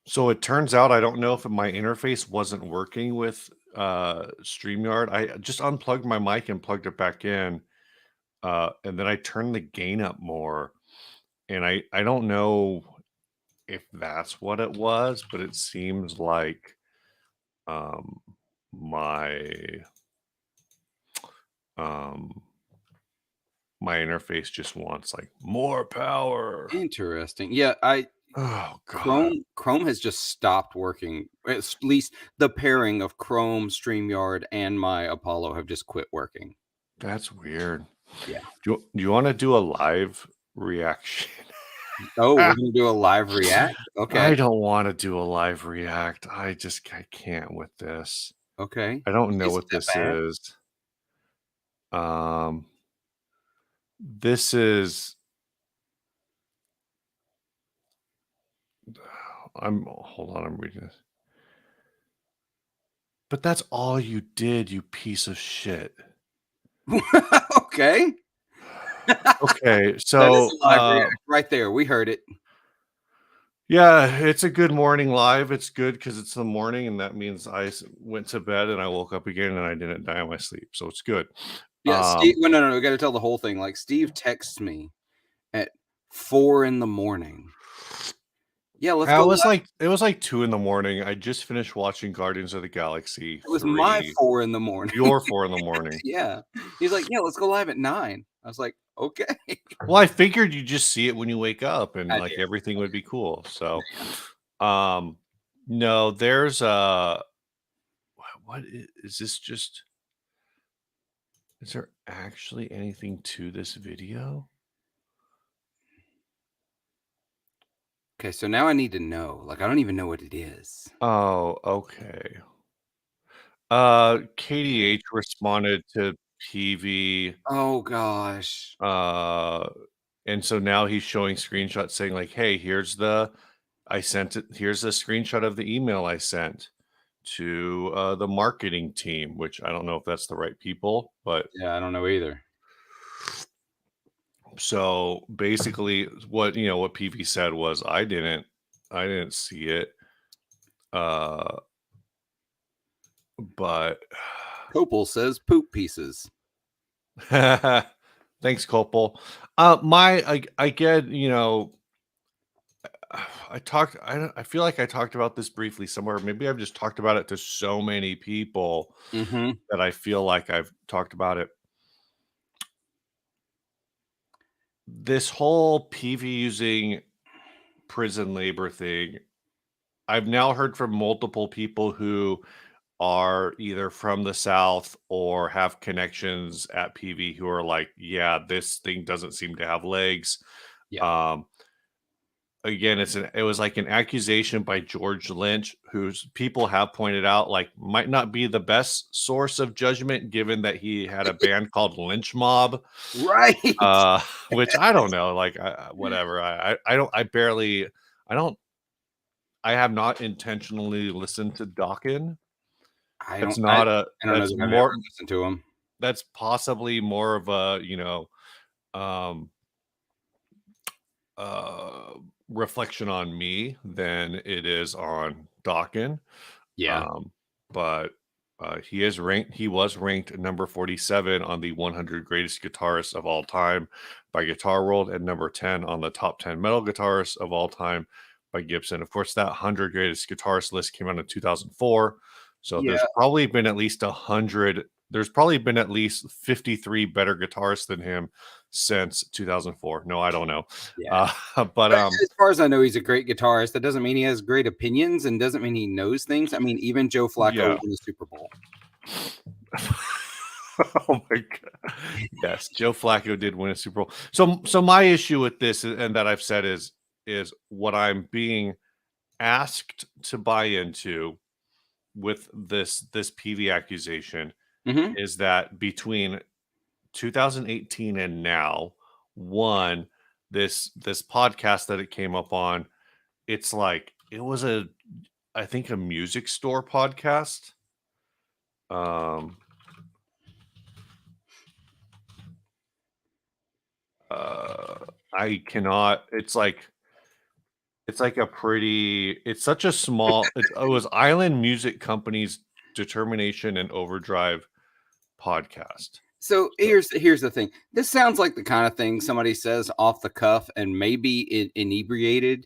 So it turns out I don't know if my interface wasn't working with StreamYard. I just unplugged my mic and plugged it back in, and then I turned the gain up more. And I don't know if that's what it was, but it seems like um, my um, my interface just wants like more power. Interesting. Yeah, Oh God, Chrome has just stopped working. At least the pairing of Chrome, StreamYard, and my Apollo have just quit working. that's weird. Yeah. Do you want to do a live reaction? Oh, we're gonna do a live react. Okay. I don't want to do a live react. I can't with this. Okay. I don't know Isn't what that this bad? is. This is hold on, I'm reading this. But that's all you did, you piece of shit. Okay. Okay, That so is a live react right there. We heard it. yeah, it's a good morning live. It's good because it's the morning, and that means I went to bed and I woke up again and I didn't die in my sleep, so it's good. Yeah, Steve. Well, no, we got to tell the whole thing. Like Steve texts me at 4 a.m. Yeah, let's go live. It was like 2 in the morning. I just finished watching Guardians of the Galaxy It was my 3. 4 a.m. Your 4 in the morning. Yeah. He's like, yeah, let's go live at 9. I was like, okay. Well, I figured you just see it when you wake up and I like did. everything would be cool. So, Yeah. no, there's what is this just is there actually anything to this video? Okay, so now I need to know. Like, I don't even know what it is. Oh, okay. KDH responded to Peavey, Oh gosh. and so now he's showing screenshots saying like, "Hey, here's the I sent it. Here's a screenshot of the email I sent to the marketing team," which I don't know if that's the right people, but Yeah, I don't know either. so basically, what Peavey said was, I didn't see it, but Copel says poop pieces. thanks, Copel. I get, I feel like I talked about this briefly somewhere. Maybe I've just talked about it to so many people Mm-hmm. that I feel like I've talked about it. This whole Peavey using prison labor thing, I've now heard from multiple people who are either from the South or have connections at Peavey who are like, yeah, this thing doesn't seem to have legs. Yeah. Um, again, it was like an accusation by George Lynch, whose people have pointed out like might not be the best source of judgment, given that he had a band called Lynch Mob, Right. which I don't know, like whatever. I don't. I have not intentionally listened to Dawkins. I That's don't not I don't know that's that I've ever more listened to him. that's possibly more of a, um, reflection on me than it is on Dawkins. Yeah. Um, but he was ranked number 47 on the 100 greatest guitarists of all time by Guitar World and number 10 on the top 10 metal guitarists of all time by Gibson. Of course, that 100 greatest guitarist list came out in 2004. So Yeah. there's probably been at least 53 better guitarists than him since 2004. No, I don't know. Yeah. But As far as I know, he's a great guitarist. That doesn't mean he has great opinions and doesn't mean he knows things. I mean, even Joe Flacco yeah. won the Super Bowl. Oh my god! Yes, Joe Flacco did win a Super Bowl. So my issue with this, and that I've said, is what I'm being asked to buy into with this PV accusation Mm-hmm. is that between 2018 and now, one, this podcast that it came up on, it's like it was I think a music store podcast. I cannot. It's like like a pretty. It's such a small. It was Island Music Company's Determination and Overdrive podcast. So here's the thing. This sounds like the kind of thing somebody says off the cuff and maybe inebriated,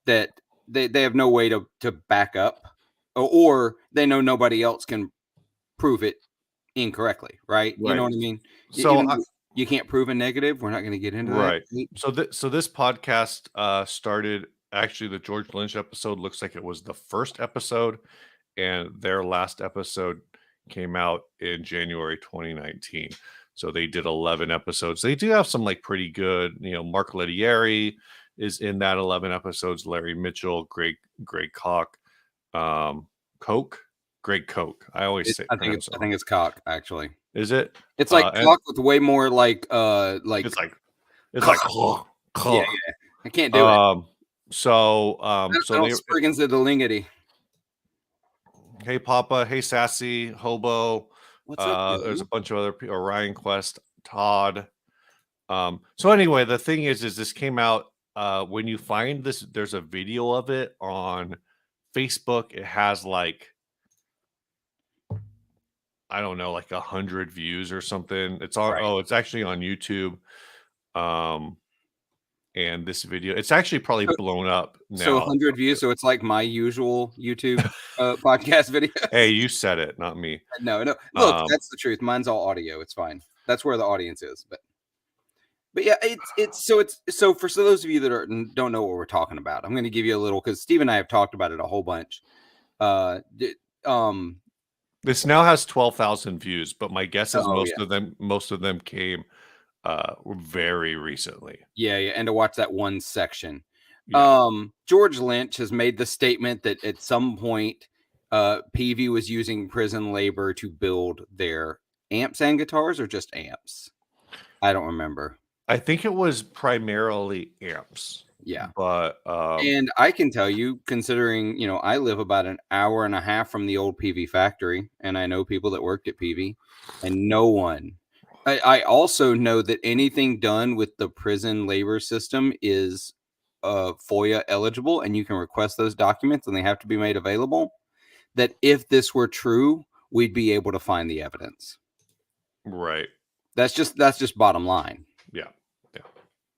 that they have no way to back up, or they know nobody else can prove it incorrectly, right? You know what I mean? So you can't prove a negative. We're not going to get into that. So this podcast started, actually the George Lynch episode looks like it was the first episode, and their last episode came out in January 2019. So they did 11 episodes. They do have some like pretty good, Mark Lettieri is in that 11 episodes, Larry Mitchell, Greg Koch, Greg Koch. I always say I think it's Koch, actually. Is it? It's like Koch with way more like it's like yeah, I can't do it. So Spriggans the Delingity. Hey Papa, hey Sassy, Hobo. What's up? There's a bunch of other people, Ryan Quest, Todd. So anyway, the thing is this came out when you find this, there's a video of it on Facebook. It has like, I don't know, like 100 views or something. It's on it's actually on YouTube. And this video, it's actually probably blown up now. So 100 views. So it's like my usual YouTube podcast video. Hey, you said it, not me. No. Look, that's the truth. Mine's all audio. It's fine. That's where the audience is. But yeah, it's so for those of you that don't know what we're talking about, I'm going to give you a little, because Steve and I have talked about it a whole bunch. This now has 12,000 views, but my guess is most of them came very recently. Yeah, and to watch that one section. Yeah. George Lynch has made the statement that at some point Peavey was using prison labor to build their amps and guitars, or just amps. I don't remember. I think it was primarily amps. Yeah. But and I can tell you, considering, I live about an hour and a half from the old Peavey factory, and I know people that worked at Peavey, and no one. I also know that anything done with the prison labor system is FOIA eligible, and you can request those documents, and they have to be made available. That if this were true, we'd be able to find the evidence. Right. That's just bottom line. Yeah.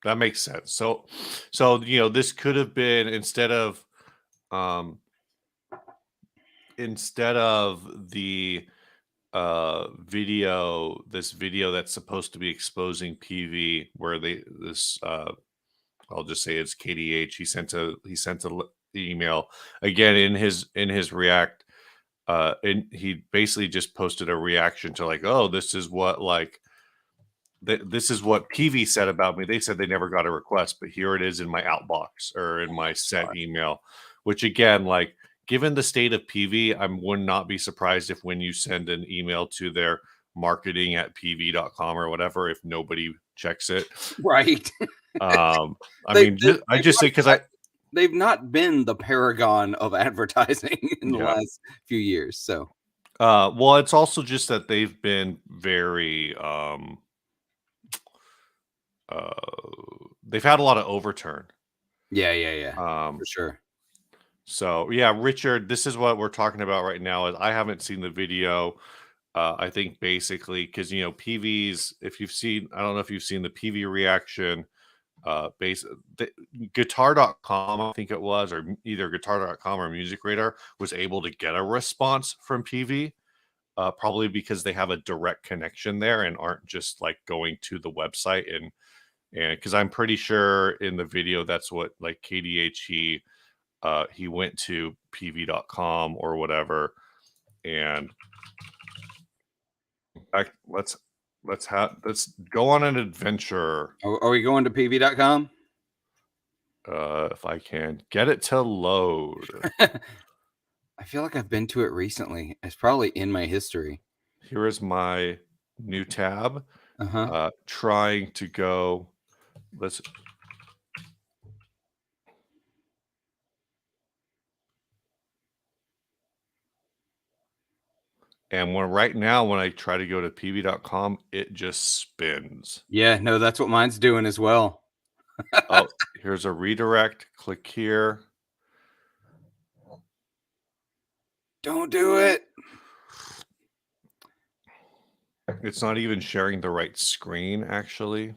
That makes sense. So this could have been, instead of the video, this video that's supposed to be exposing Peavey, where I'll just say it's KDH. He sent a email again in his React, and he basically just posted a reaction to like, oh, this is what Peavey said about me. They said they never got a request, but here it is in my outbox or in my sent email, which again, like, given the state of Peavey, I would not be surprised if when you send an email to their marketing@peavey.com or whatever, if nobody checks it. Right. I just say, because they've not been the paragon of advertising in the last few years. So, well, it's also just that they've been very, they've had a lot of overturn. Yeah. For sure. So yeah, Richard, this is what we're talking about right now. Is I haven't seen the video. I think basically because Peavey's, if you've seen, I don't know if you've seen the Peavey reaction. Guitar.com, I think it was, or either Guitar.com or Music Radar was able to get a response from Peavey, probably because they have a direct connection there and aren't just like going to the website and because I'm pretty sure in the video that's what like KDH he went to Peavey.com or whatever, and let's go on an adventure. Are we going to Peavey.com? If I can get it to load. I feel like I've been to it recently. It's probably in my history. Here is my new tab. Trying to go. Let's. And right now, when I try to go to Peavey.com, it just spins. Yeah, no, that's what mine's doing as well. Oh, here's a redirect. Click here. Don't do it. It's not even sharing the right screen, actually.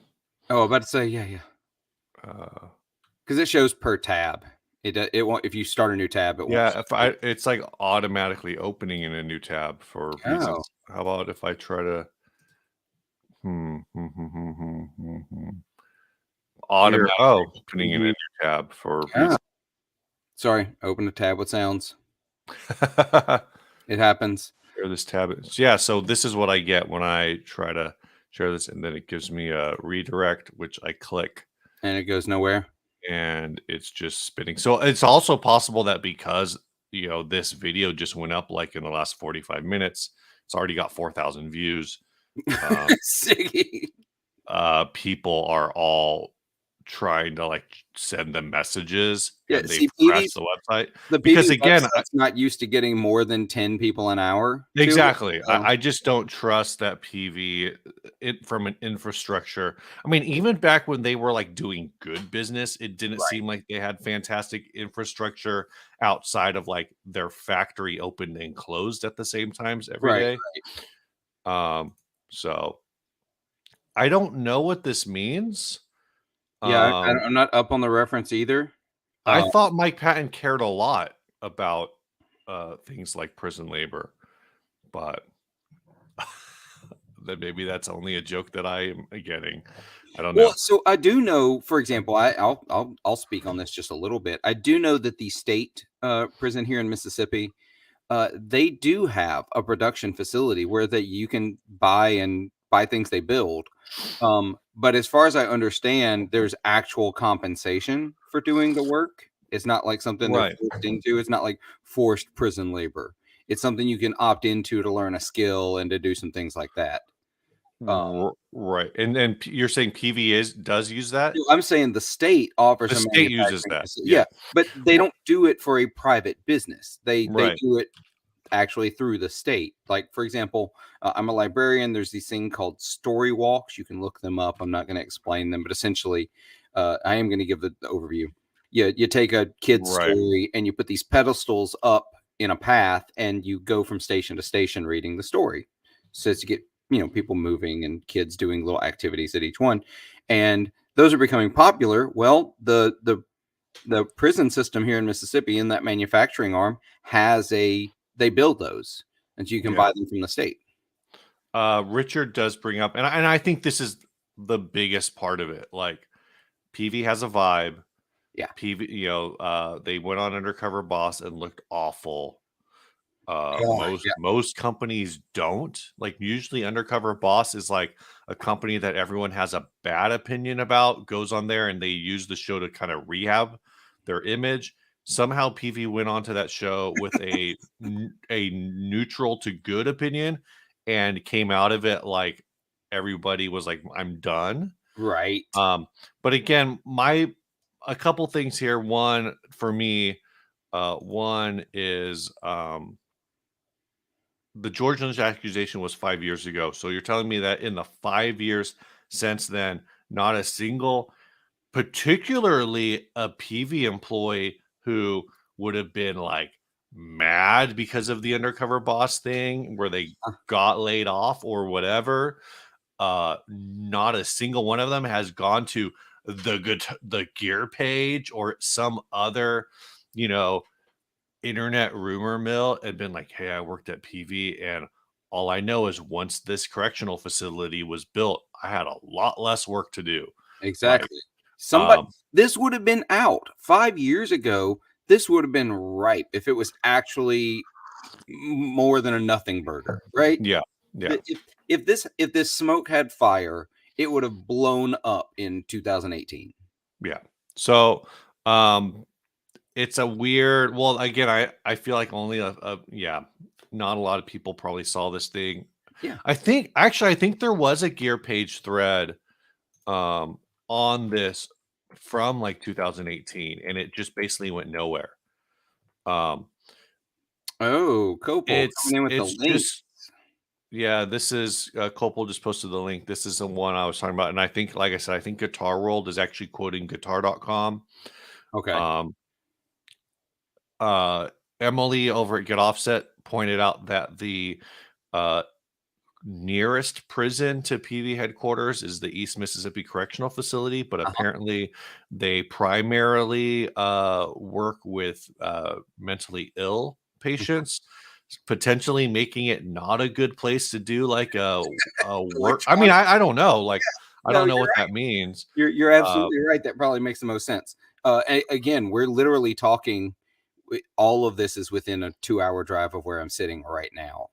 Oh, I'm about to say, yeah. Because it shows per tab. It won't, if you start a new tab, it won't. Yeah, it's like automatically opening in a new tab for Oh, reasons. How about if I try to you're opening in a mhm. new tab for Oh, reasons. sorry. Open a tab with sounds. It happens. Share this tab. Yeah, so this is what I get when I try to share this, and then it gives me a redirect, which I click, And it goes nowhere. and it's just spinning. So it's also possible that because this video just went up like in the last 45 minutes, it's already got 4,000 views. Um, Siggy. People are all trying to like send them messages, Yeah, and they've see, crashed the website the because Peavey again, website's not used to getting more than 10 people an hour to it, exactly. so I just don't trust that PV from an infrastructure. I mean, even back when they were like doing good business, it didn't right, seem like they had fantastic infrastructure outside of like their factory opened and closed at the same times every right. day. So I don't know what this means. Yeah, Um, I'm not up on the reference either. I Uh, thought Mike Patton cared a lot about things like prison labor, but then maybe that's only a joke that I am getting. I don't well, know. so I do know, for example, I'll speak on this just a little bit. I do know that the state prison here in Mississippi, they do have a production facility where that you can buy things they build. But as far as I understand, there's actual compensation for doing the work. It's not like something they're Right. forced into. It's not like forced prison labor. It's something you can opt into to learn a skill and to do some things like that. Right. And you're saying PV does use that? No, I'm saying the state offers The a state uses manufacturing that. facility. Yeah. Yeah, but they Well, don't do it for a private business. They right. do it actually through the state. Like, for example, I'm a librarian. There's these thing called story walks. You can look them up. I'm not going to explain them, but essentially, I am going to give the overview. You take a kid's Right. story and you put these pedestals up in a path, and you go from station to station reading the story. So as you get people moving and kids doing little activities at each one, and those are becoming popular. Well, the prison system here in Mississippi, in that manufacturing arm, they build those, and so you can Yeah. buy them from the state. Richard does bring up, and I think this is the biggest part of it. Like PV has a vibe. Yeah. PV, they went on Undercover Boss and looked awful. Oh, yeah. Most companies don't. Like usually Undercover Boss is like a company that everyone has a bad opinion about, goes on there and they use the show to kind of rehab their image. Somehow PV went onto that show with a neutral to good opinion and came out of it like everybody was like, I'm done. Right. But again, a couple things here. One for me, one is the George Lynch accusation was 5 years ago. So you're telling me that in the 5 years since then, not a single, particularly a PV employee who would have been like mad because of the undercover boss thing where they got laid off or whatever. Not a single one of them has gone to the gear page or some other, you know, internet rumor mill and been like, hey, I worked at PV, and all I know is once this correctional facility was built, I had a lot less work to do. Like, Exactly. Somebody, this would have been out 5 years ago. This would have been ripe if it was actually more than a nothing burger, right? yeah, yeah, If this smoke had fire, it would have blown up in 2018. yeah. So, it's a weird. Well, again, I feel like only yeah, not a lot of people probably saw this thing. Yeah. I think there was a gear page thread on this from like 2018, and it just basically went nowhere. Um Oh, Copel it's coming in with the it's link. just Yeah, this is Copel just posted the link. This is the one I was talking about, and I think, like I said, I think Guitar World is actually quoting Guitar.com. Okay. Um, Emily over at Get Offset pointed out that the uh, nearest prison to Peavey headquarters is the East Mississippi Correctional Facility, but Uh-huh. apparently they primarily work with mentally ill patients, potentially making it not a good place to do like a work. I mean, Electronic. I don't know. Like, I No, don't know you're what right. that means. You're absolutely right. That probably makes the most sense. Again, we're literally talking. All of this is within a 2-hour drive of where I'm sitting right now.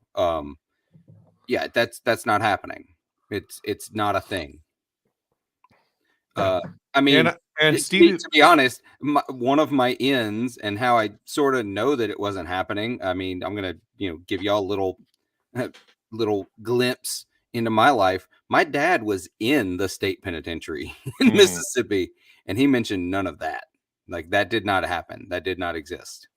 Yeah, that's not happening. It's not a thing. I mean, And to be, Steve, to be honest, one of my ends and how I sort of know that it wasn't happening. I mean, I'm gonna give y'all a little glimpse into my life. My dad was in the state penitentiary in Mississippi, and he mentioned none of that. Like, that did not happen. That did not exist.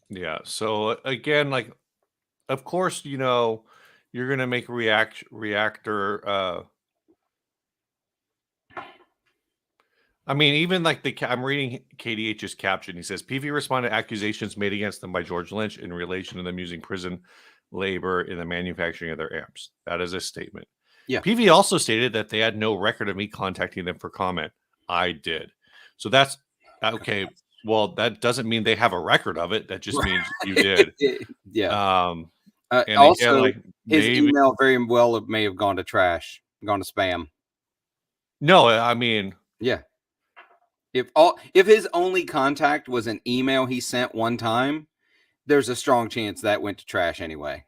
yeah. So again, like, of course, you're gonna make reactor. I mean, even like I'm reading KDH's caption. He says PV responded to accusations made against them by George Lynch in relation to them using prison labor in the manufacturing of their amps. That is a statement. Yeah. PV also stated that they had no record of me contacting them for comment. I did. So that's okay. Well, that doesn't mean they have a record of it. That just means you did. Yeah. And Also, again, like, his maybe email very well may have gone to trash, gone to spam. no. I mean, Yeah. If his only contact was an email he sent one time, there's a strong chance that went to trash anyway.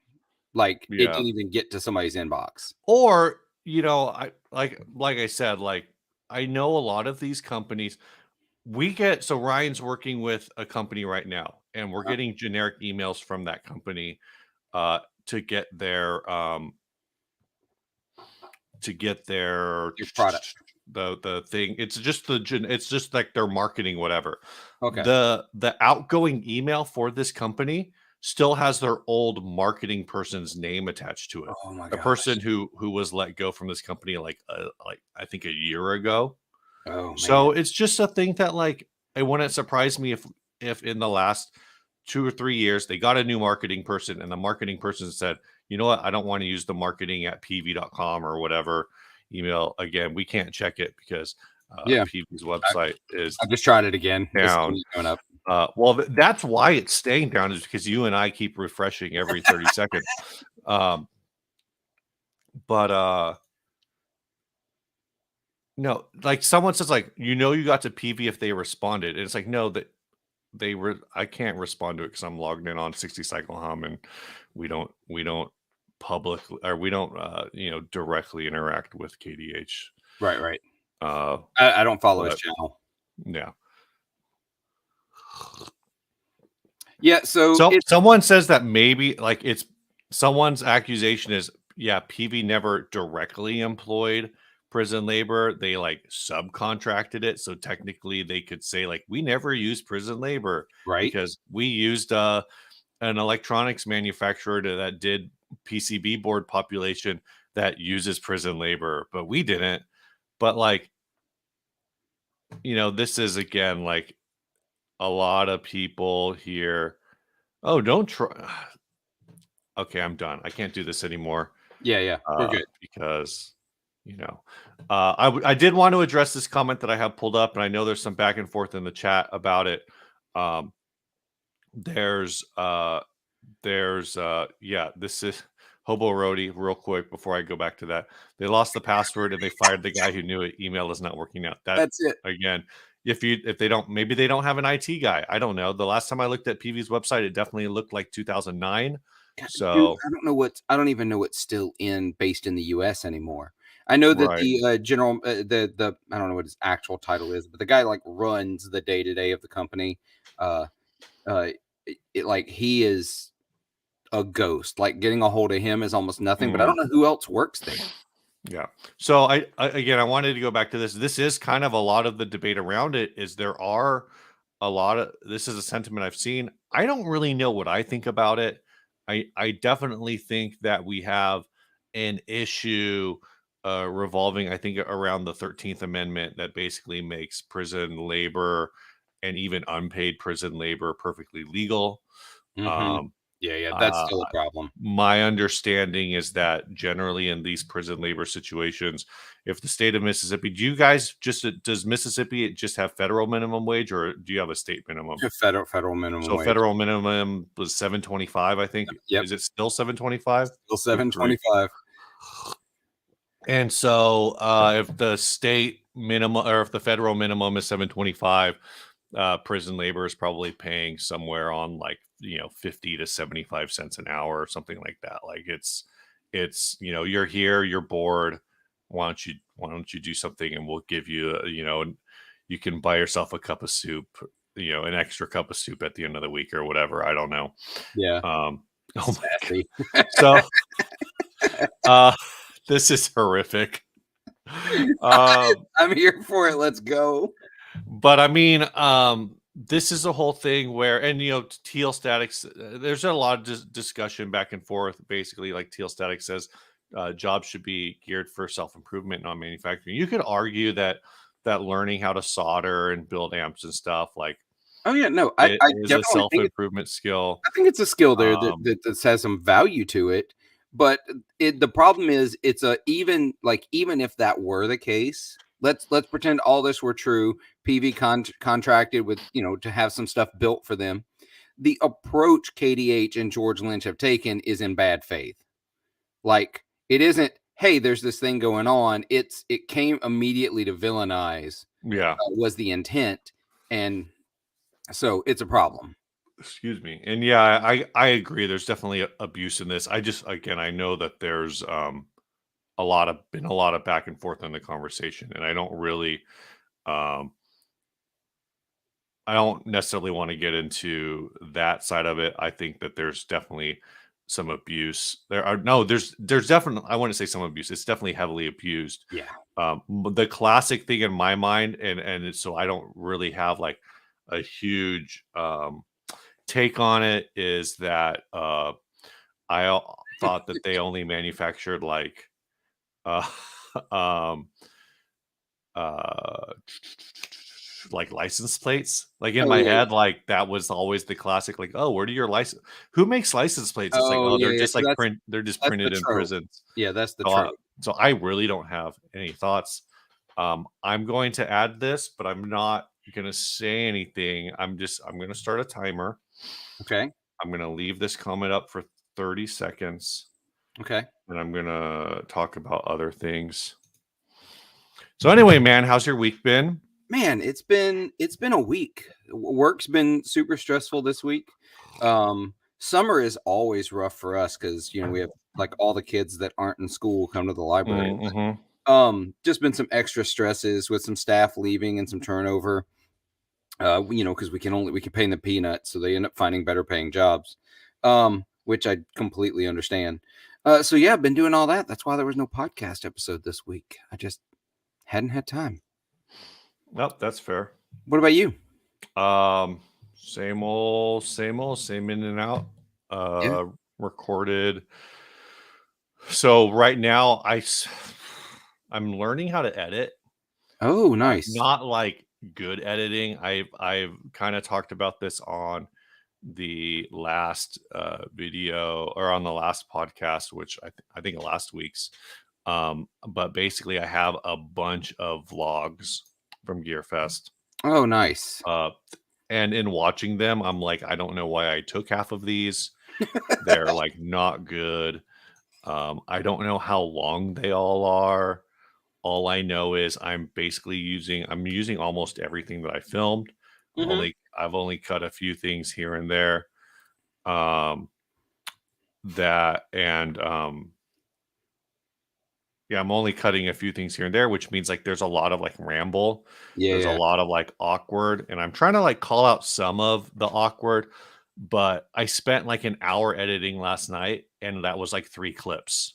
Like, it yeah. didn't even get to somebody's inbox. Or, I like I said, like, I know a lot of these companies. So Ryan's working with a company right now, and we're getting generic emails from that company to get their Your product. the thing. It's just like their marketing, whatever. Okay. The outgoing email for this company still has their old marketing person's name attached to it. Oh my The gosh. person who was let go from this company like I think a year ago. Oh man. So it's just a thing that, like, it wouldn't surprise me if in the last 2 or 3 years they got a new marketing person and the marketing person said, you know what, I don't want to use the marketing at peavey.com or whatever email again. We can't check it because Peavey's website is I just tried it again. down. Going up. Well, that's why it's staying down, is because you and I keep refreshing every 30 seconds. But no, like, someone says, like, you got to Peavey if they responded. And it's like, no, that I can't respond to it because I'm logged in on 60 Cycle Hum, and we don't publicly, or we don't directly interact with KDH. Right. I don't follow his channel. Yeah. Yeah, so someone says that maybe, like, it's someone's accusation is, yeah, Peavey never directly employed prison labor. They like subcontracted it. So technically they could say, like, we never used prison labor, right, because we used an electronics manufacturer that did PCB board population that uses prison labor, but we didn't. But, like, this is, again, like, a lot of people here. Oh, don't try. Okay, I'm done. I can't do this anymore. Yeah. We're good. Because, I did want to address this comment that I have pulled up, and I know there's some back and forth in the chat about it. This is Hobo Roadie, real quick before I go back to that. They lost the password and they fired the guy who knew it. Email is not working out. That's it. Again, if they don't, maybe they don't have an IT guy. I don't know. The last time I looked at Peavey's website, it definitely looked like 2009. So dude, I don't even know what's still based in the US anymore. I know that the general the I don't know what his actual title is, but the guy, like, runs the day-to-day of the company. Like, he is a ghost. Like, getting a hold of him is almost nothing, but I don't know who else works there. Yeah. So I wanted to go back to this. This is kind of a lot of the debate around it, is there are a lot of, this is a sentiment I've seen. I don't really know what I think about it. I definitely think that we have an issue revolving, I think, around the 13th Amendment that basically makes prison labor and even unpaid prison labor perfectly legal. Mhm. Um, Yeah, that's uh, still a problem. my understanding is that generally in these prison labor situations, if the state of Mississippi, do you guys just does Mississippi just have federal minimum wage, or do you have a state minimum? Federal minimum So wage. federal minimum was 725, I think. Yep, Is it still 725? still Good grief. 725. And so if the state minimum or if the federal minimum is 725, prison labor is probably paying somewhere on like, 50 to 75 cents an hour or something like that. Like it's, you're here, you're bored. Why don't you do something and we'll give you, you can buy yourself a cup of soup, an extra cup of soup at the end of the week or whatever. I don't know. Yeah. Oh my God. Sassy. So, uh, this is horrific. I'm here for it. Let's go. But I mean, this is a whole thing where, and Teal Statics, there's a lot of discussion back and forth. Basically, like Teal Statics says, jobs should be geared for self-improvement, not manufacturing. You could argue that learning how to solder and build amps and stuff like Oh yeah, no, it I is a definitely think self-improvement skill. I think it's a skill there Um, that has some value to it. But the problem is it's a even if that were the case, let's pretend all this were true. Peavey contracted with to have some stuff built for them. The approach KDH and George Lynch have taken is in bad faith. Like it isn't, hey, there's this thing going on. It came immediately to villainize yeah. was the intent, and so it's a problem. Excuse me. And yeah, I agree. There's definitely abuse in this. I just again I know that there's been a lot of back and forth in the conversation, and um I don't necessarily want to get into that side of it. I think that there's definitely some abuse. There's definitely, I want to say some abuse. It's definitely heavily abused. Yeah. The classic thing in my mind, so I don't really have like a huge take on it, is that thought that they only manufactured like uh um uh like license plates. Like in Oh my yeah. head, like that was always the classic, like, oh, where do your license, who makes license plates? It's like, Oh oh, yeah. they're Yeah. just So like they're just that's the printed in trope. prisons. Yeah, that's the So trope. I really don't have any thoughts. I'm going to add this, but I'm not gonna say anything. I'm gonna start a timer. Okay. I'm gonna leave this comment up for 30 seconds, Okay. and I'm gonna talk about other things. So anyway, man, how's your week been? Man, it's been a week. Work's been super stressful this week. Summer is always rough for us because we have like all the kids that aren't in school come to the library. Mm-hmm. Just been some extra stresses with some staff leaving and some turnover. Because we can pay them peanuts, so they end up finding better paying jobs. Which I completely understand. So yeah, I've been doing all that. That's why there was no podcast episode this week. I just hadn't had time. Nope, that's fair. What about you? Same old, same in and out. Yeah. Recorded. So right now I'm learning how to edit. Oh, nice. Not like good editing. I've kind of talked about this on the last video, or on the last podcast, which I think last week's. But basically I have a bunch of vlogs from Gearfest. Oh, nice. And in watching them, I'm like, I don't know why I took half of these. They're like not good. I don't know how long they all are. All I know is I'm using almost everything that I filmed. Mhm. I've only cut a few things here and there. That and Yeah, I'm only cutting a few things here and there, which means like there's a lot of like ramble. There's a Yeah. lot of like awkward, and I'm trying to like call out some of the awkward, but I spent like an hour editing last night, and that was like 3 clips.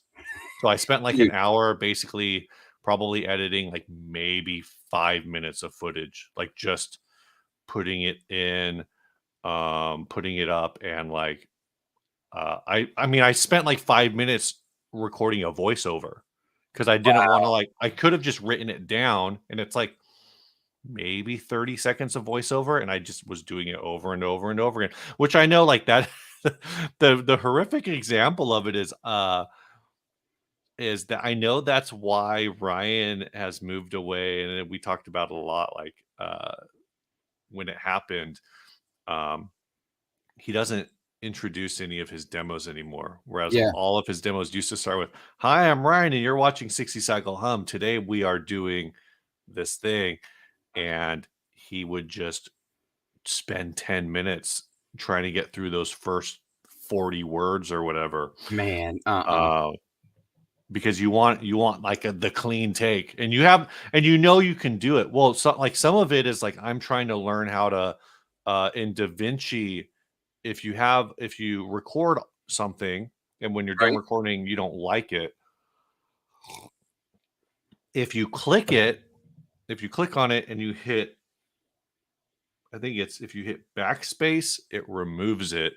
So I spent like an Dude. hour basically probably editing like maybe 5 minutes of footage, like just putting it in, putting it up, and like I mean, I spent like 5 minutes recording a voiceover because I didn't want to I could have just written it down, and it's like maybe 30 seconds of voiceover, and I just was doing it over and over and over again, which I know like that the horrific example of it is that I know that's why Ryan has moved away, and we talked about it a lot, like, when it happened, um, he doesn't introduce any of his demos anymore, whereas Yeah. all of his demos used to start with, "Hi, I'm Ryan, and you're watching 60 Cycle Hum. Today, we are doing this thing," and he would just spend 10 minutes trying to get through those first 40 words or whatever. Man, Because you want like the clean take, and you can do it. Well, so like some of it is like I'm trying to learn how to in DaVinci, if you record something and when you're done right? recording you don't like it, if you click on it and you hit, I think it's if you hit backspace, it removes it.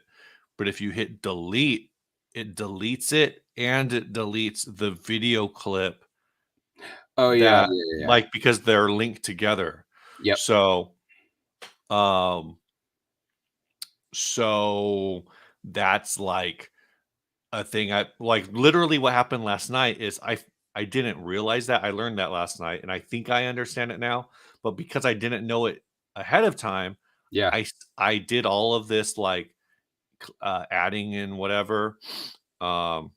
But if you hit delete, it deletes it, and it deletes the video clip Oh, yeah, that, yeah, yeah. like, because they're linked together. Yep. So, um, so that's like a thing. I like literally what happened last night is I didn't realize that. I learned that last night, and I think I understand it now. But because I didn't know it ahead of time, Yeah. I did all of this like adding in whatever, um,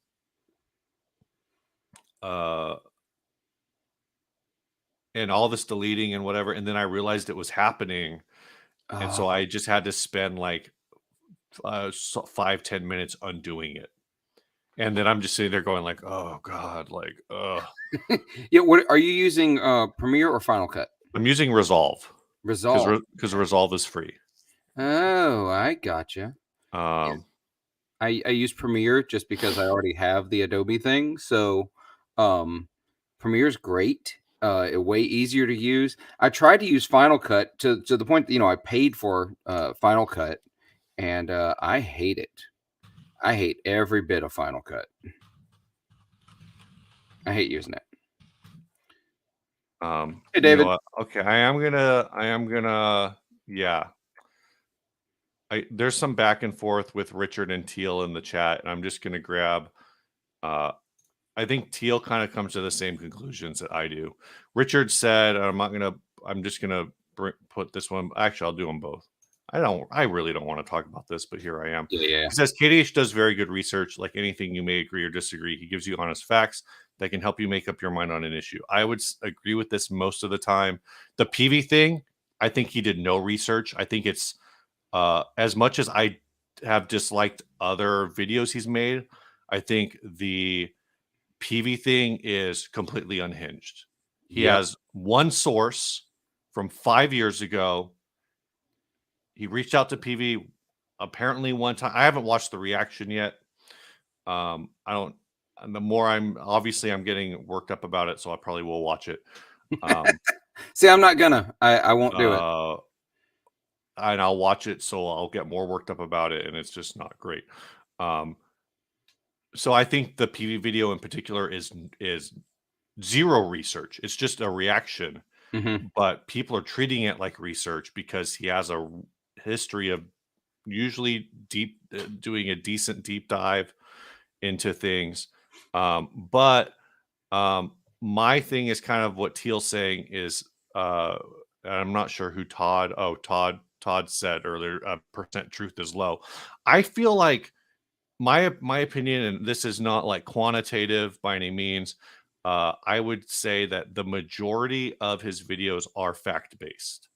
uh, and all this deleting and whatever, and then I realized it was happening, and so Oh. I just had to spend like 5-10 minutes undoing it, and then I'm just sitting there going like, "Oh god," like, ugh. Yeah, what are you using, Premiere or Final Cut? I'm using Resolve because Resolve. Resolve is free. Oh, I gotcha. Yeah. Um, I use Premiere just because I already have the Adobe thing, so, Premiere's great, way easier to use. I tried to use Final Cut to the point that, I paid for, Final Cut, and, I hate it. I hate every bit of Final Cut. I hate using it. Hey, you know David. what? Okay, I am gonna, yeah. There's some back and forth with Richard and Teal in the chat, and I'm just gonna grab. Uh, I think Teal kind of comes to the same conclusions that I do. Richard said, I'm just gonna put this one. Actually, I'll do them both. I really don't want to talk about this, but here I am. Yeah, yeah. He says KDH does very good research. Like anything, you may agree or disagree. He gives you honest facts that can help you make up your mind on an issue. I would agree with this most of the time. The Peavey thing, I think he did no research. I think it's as much as I have disliked other videos he's made, I think the Peavey thing is completely unhinged. He Yep. has one source from 5 years ago. He reached out to Peavey apparently one time. I haven't watched the reaction yet. I don't. And the more I'm getting worked up about it, so I probably will watch it. See, I'm not gonna. I won't do it. And I'll watch it, so I'll get more worked up about it, and it's just not great. So I think the Peavey video in particular is zero research. It's just a reaction, Mhm. but people are treating it like research because he has a history of usually doing a decent deep dive into things. But my thing is kind of what Teal's saying is, and I'm not sure who Todd said earlier, percent truth is low. I feel like my opinion, and this is not like quantitative by any means, I would say that the majority of his videos are fact-based.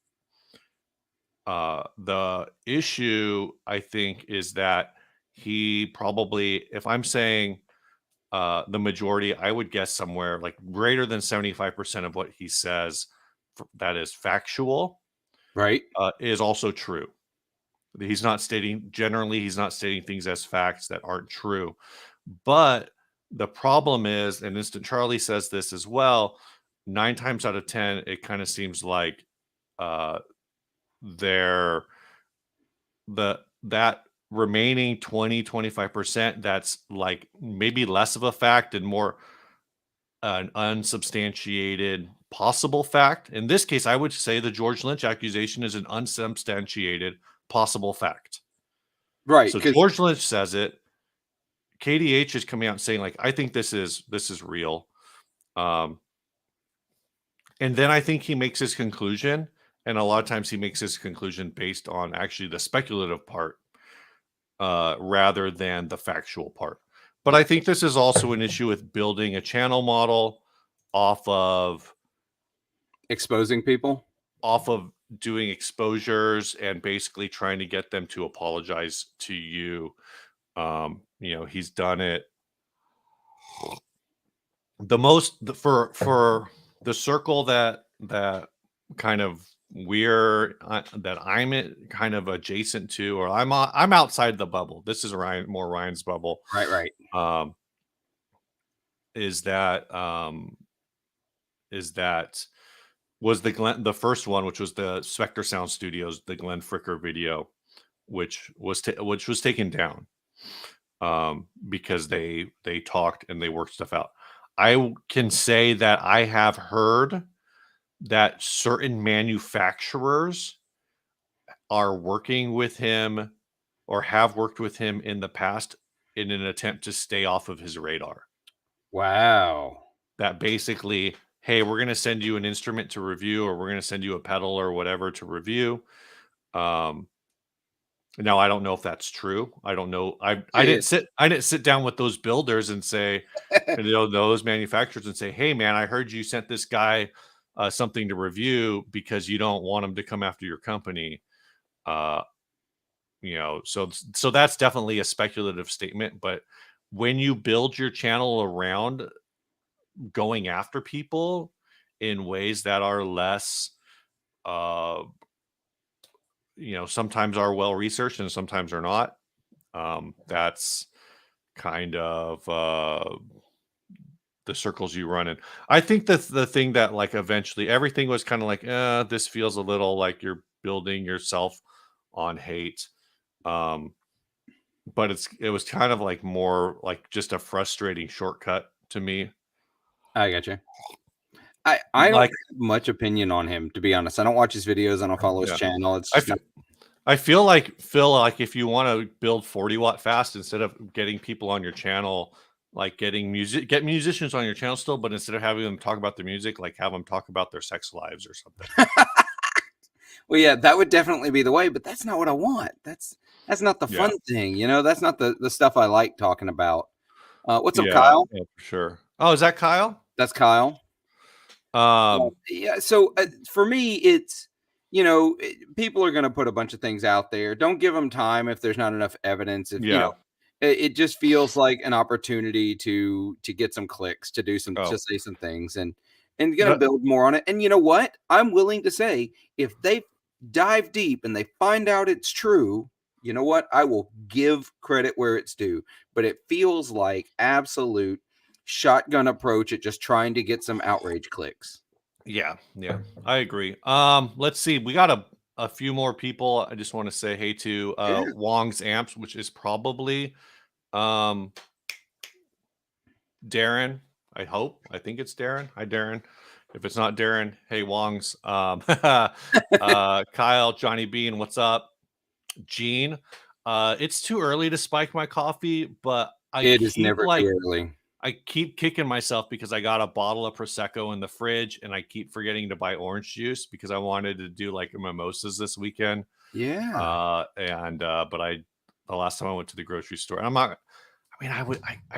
The issue, I think, is that he probably, if I'm saying the majority, I would guess somewhere like greater than 75% of what he says that is factual Right. is also true. He's not stating things as facts that aren't true. But the problem is, and Instant Charlie says this as well, 9 times out of 10, it kind of seems like they're that remaining 20-25% that's like maybe less of a fact and more an unsubstantiated possible fact. In this case, I would say the George Lynch accusation is an unsubstantiated possible fact. Right. So George Lynch says it. KDH is coming out and saying, like, I think this is real. And then I think he makes his conclusion. And a lot of times he makes his conclusion based on actually the speculative part rather than the factual part. But I think this is also an issue with building a channel model off of exposing people, off of doing exposures and basically trying to get them to apologize to you. You know, he's done it the most for the circle that kind of that I'm kind of adjacent to, or I'm outside the bubble. This is Ryan's bubble. Right. Is that was the first one, which was the Spectre Sound Studios, the Glenn Fricker video, which was taken down because they talked and they worked stuff out. I can say that I have heard that certain manufacturers are working with him or have worked with him in the past in an attempt to stay off of his radar. Wow. That basically, hey, we're going to send you an instrument to review, or we're going to send you a pedal or whatever to review. Now I don't know if that's true. I don't know. I didn't sit down with those builders and say, those manufacturers and say, hey man, I heard you sent this guy something to review because you don't want him to come after your company. So that's definitely a speculative statement. But when you build your channel around going after people in ways that are less, sometimes are well researched and sometimes are not. That's kind of the circles you run in. I think that the thing that like eventually everything was kind of like, this feels a little like you're building yourself on hate. But it was kind of like more like just a frustrating shortcut to me. I got you. I don't have much opinion on him, to be honest. I don't watch his videos. I don't follow his channel. It's just I feel like, Phil, like if you want to build 40 watt fast, instead of getting people on your channel, like get musicians on your channel still, but instead of having them talk about their music, like have them talk about their sex lives or something. Well, yeah, that would definitely be the way, but that's not what I want. That's not the fun thing, That's not the stuff I like talking about. What's up, Kyle? Yeah, for sure. Oh, is that Kyle? That's Kyle. So for me, it's people are going to put a bunch of things out there. Don't give them time if there's not enough evidence. It just feels like an opportunity to get some clicks, to do some, to say some things, and going to build more on it. And you know what? I'm willing to say, if they dive deep and they find out it's true, you know what? I will give credit where it's due. But it feels like absolute shotgun approach at just trying to get some outrage clicks. Yeah, I agree. Let's see. We got a few more people. I just want to say hey to Wong's Amps, which is probably Darren. I think it's Darren. Hi, Darren. If it's not Darren, hey, Wong's. Kyle, Johnny Bean, what's up? Gene. It's too early to spike my coffee, but it is never too early. I keep kicking myself because I got a bottle of Prosecco in the fridge and I keep forgetting to buy orange juice because I wanted to do like mimosas this weekend. Yeah. But the last time I went to the grocery store, I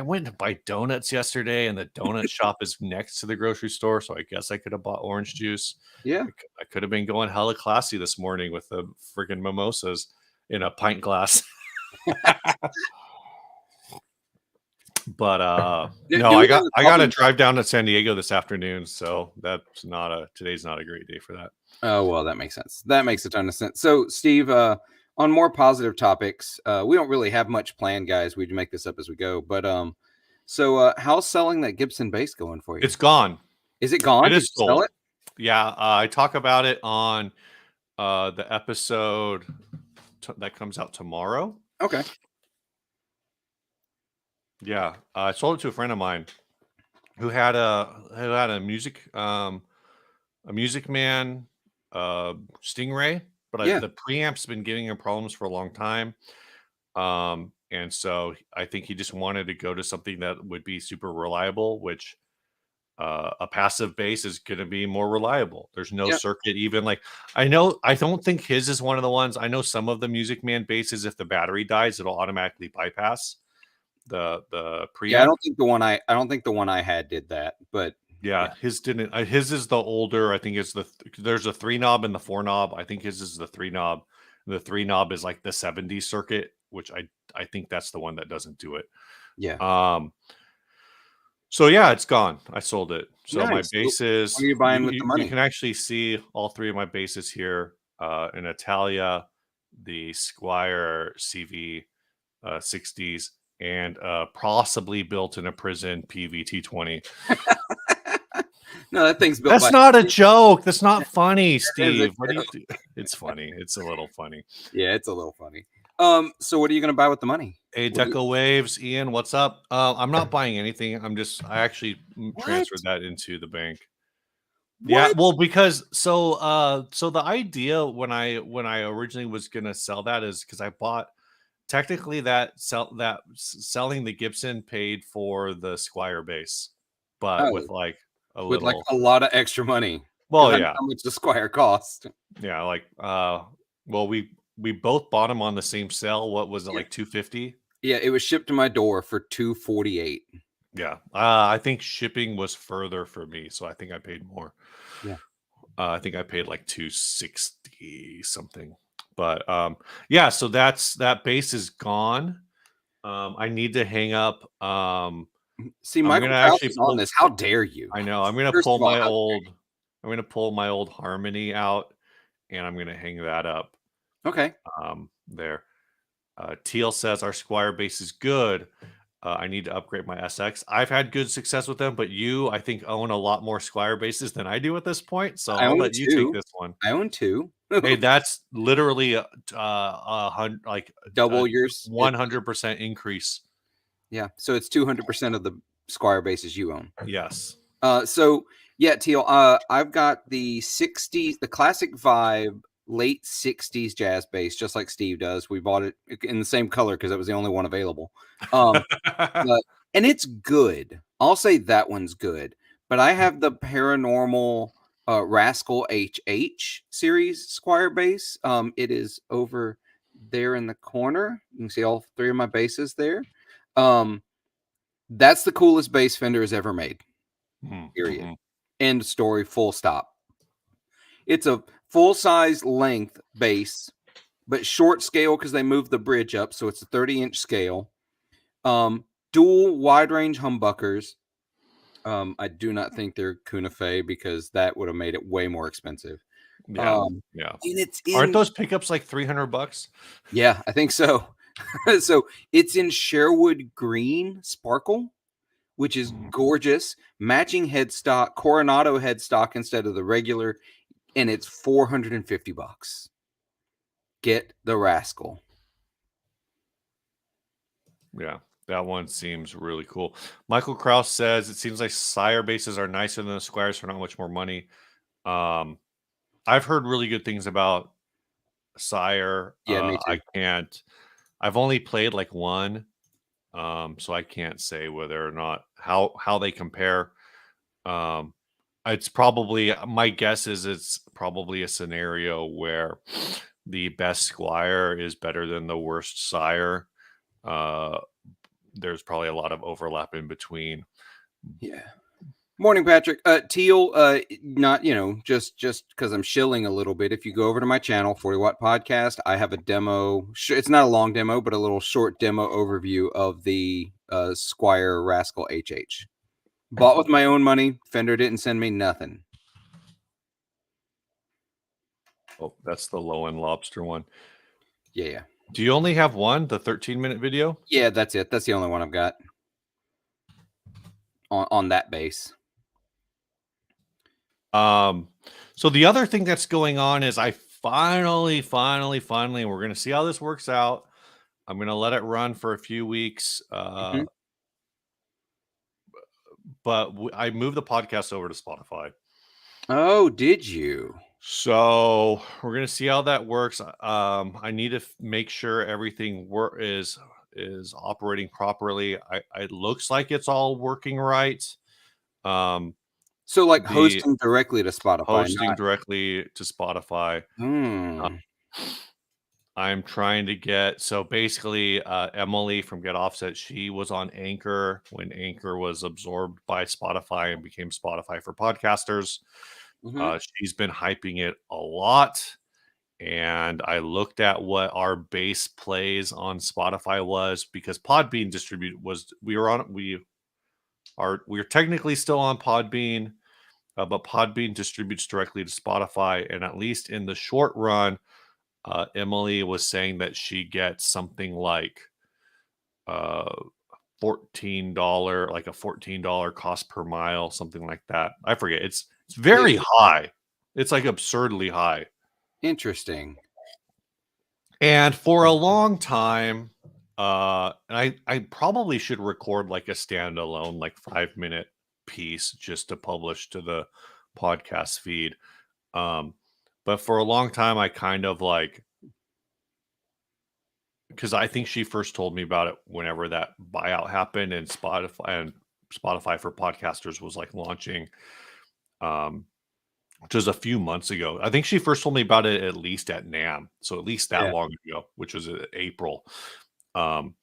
went to buy donuts yesterday and the donut shop is next to the grocery store. So I guess I could have bought orange juice. Yeah. I could have been going hella classy this morning with the freaking mimosas in a pint glass. But no, I got to drive down to San Diego this afternoon, so today's not a great day for that. Oh well, that makes sense. That makes a ton of sense. So, Steve, on more positive topics, we don't really have much planned, guys. We make this up as we go. But so how's selling that Gibson bass going for you? It's gone. Is it gone? It is sold. Sell it? Yeah, I talk about it on the episode that comes out tomorrow. Okay. Yeah, I sold it to a friend of mine who had a Music Man Stingray, but Yeah. the preamp's been giving him problems for a long time. And so I think he just wanted to go to something that would be super reliable, which a passive bass is going to be more reliable. There's no Yeah. circuit, even like I don't think his is one of the ones. I know some of the Music Man basses, if the battery dies, it'll automatically bypass the Yeah. I preamp. don't think the one I had did that, but Yeah, yeah. his didn't. His is the older. I think it's there's a 3 knob and the 4 knob. I think his is the 3 knob. The 3 knob is like the 70 circuit, which I think that's the one that doesn't do it. Yeah. So yeah, it's gone. I sold it. So my Nice. So basses, what are you buying with the you money? can actually see all 3 of my basses here. In Italia, the Squier CV 60s, and possibly built in a prison Peavey T20. No, that thing's built. That's not a joke. That's not funny, is a Steve. What do you joke. do? It's funny. It's a little funny. Yeah, it's a little funny. So what are you going to buy with the money? Hey, What do you- Deco Waves, Ian, what's up? I'm not buying anything. I actually What? transferred that into the bank. Yeah, What? well, because so the idea when I originally was gonna sell that is because I bought technically selling the Gibson paid for the Squier bass, but Oh, with like a with like little, a lot of extra money. well, Because I know yeah, how much the Squire cost. yeah, like well, we both bought them on the same sale. What was it, Yeah. like 250? Yeah, it was shipped to my door for $248. Yeah, I think shipping was further for me, so I think I paid more. Yeah. I think I paid like 260 something. But yeah, so that base is gone. I need to hang up. See, I'm Michael gonna Krause actually is on this. How dare you? I know I'm gonna First pull of all, my how dare old I'm gonna pull my old Harmony out, and I'm gonna hang that up you? Okay. there. Teal says our Squire base is good. I need to upgrade my SX. I've had good success with them, but I think, own a lot more Squire bases than I do at this point. So I I'll own let you take two. this one. I own two. Hey, that's literally a hundred, like Double a yours. 100% increase. Yeah. So it's 200% of the Squire bases you own. Yes. So yeah, Teal. I've got the '60s, the classic vibe, late '60s jazz bass, just like Steve does. We bought it in the same color because it was the only one available. And it's good. I'll say that one's good. But I have the Paranormal Rascal HH series Squire bass. It is over there in the corner. You can see all 3 of my basses there. That's the coolest bass Fender has ever made. Period. Mm-hmm. End story. Full stop. It's a full-size length bass, but short scale because they moved the bridge up, so it's a 30-inch scale. Dual wide-range humbuckers. I do not think they're Kunafe because that would have made it way more expensive. Yeah. And it's Aren't those pickups like $300? Yeah, I think so. So it's in Sherwood Green Sparkle, which is gorgeous. Matching headstock, Coronado headstock instead of the regular, and it's $450. Get the Rascal. Yeah, that one seems really cool. Michael Krause says it seems like Sire bases are nicer than the Squires for not much more money. I've heard really good things about Sire. Yeah, me too. I've only played like one, so I can't say whether or not how they compare. It's probably, my guess is it's probably a scenario where the best Squire is better than the worst Sire. There's probably a lot of overlap in between. Yeah. Morning, Patrick. Teal, not, just because I'm shilling a little bit. If you go over to my channel, 40 Watt Podcast, I have a demo. It's not a long demo, but a little short demo overview of the Squier Rascal HH. Bought with my own money. Fender didn't send me nothing. Oh, that's the low end lobster one. Yeah. Do you only have one, the 13-minute video? Yeah, that's it. That's the only one I've got on that bass. So the other thing that's going on is I finally, we're going to see how this works out. I'm gonna let it run for a few weeks. Mhm. But I moved the podcast over to Spotify. Oh, did you? So we're gonna see how that works. I need to make sure everything is operating properly. It looks like it's all working right. Um, So, like, the hosting directly to Spotify, hosting not directly to Spotify. Uh, Hmm. I'm trying to get so basically Emily from Get Offset, she was on Anchor when Anchor was absorbed by Spotify and became Spotify for podcasters. Mhm. She's been hyping it a lot. And I looked at what our base plays on Spotify was because Podbean distribute was we're technically still on Podbean, but Podbean distributes directly to Spotify, and at least in the short run, Emily was saying that she gets something like uh $14, like a $14 cost per mile, something like that. I forget. It's very It high. It's like absurdly high. Interesting. And for a long time, and I probably should record like a standalone, like 5-minute piece just to publish to the podcast feed. But for a long time, I kind of like because I think she first told me about it whenever that buyout happened and Spotify for podcasters was like launching, um, which was a few months ago. I think she first told me about it at least at NAMM, so at least that Yeah. long ago, which was April. Um,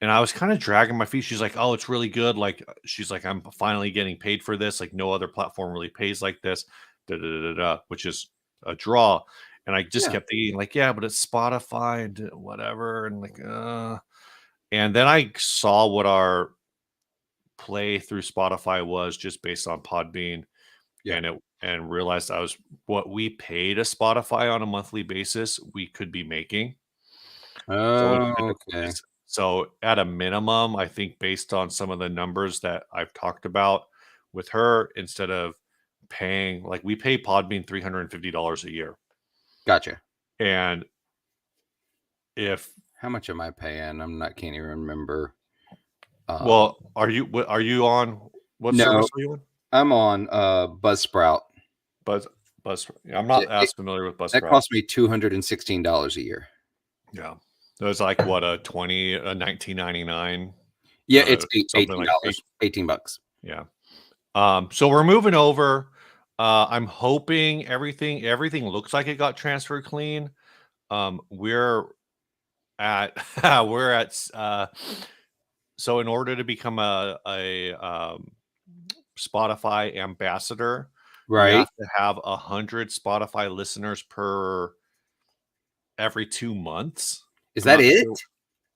and I was kind of dragging my feet. She's like, "Oh, it's really good." Like, she's like, "I'm finally getting paid for this. Like, no other platform really pays like this." Da, da, da, da, da, which is a draw. And I just Yeah. kept thinking, like, "Yeah, but it's Spotify and whatever." And like, and then I saw what our play through Spotify was just based on Podbean, Yeah. and realized I was what we pay to Spotify on a monthly basis, we could be making. So Oh, instead of okay. so at a minimum, I think based on some of the numbers that I've talked about with her, instead of paying like we pay Podbean $350 a year. Gotcha. And if How much am I paying? Can't even remember. well, are you on what No, service are you on? I'm on Buzzsprout. Buzz Buzz I'm not It as familiar with That Buzzsprout. cost me $216 a year. Yeah. It was like what a 1999 Yeah, it's something like $18. 18 bucks. yeah. So we're moving over. I'm hoping everything looks like it got transferred clean. We're at we're at so in order to become a Spotify ambassador, you Right? have to have 100 Spotify listeners per every 2 months. Is I'm that not it? sure.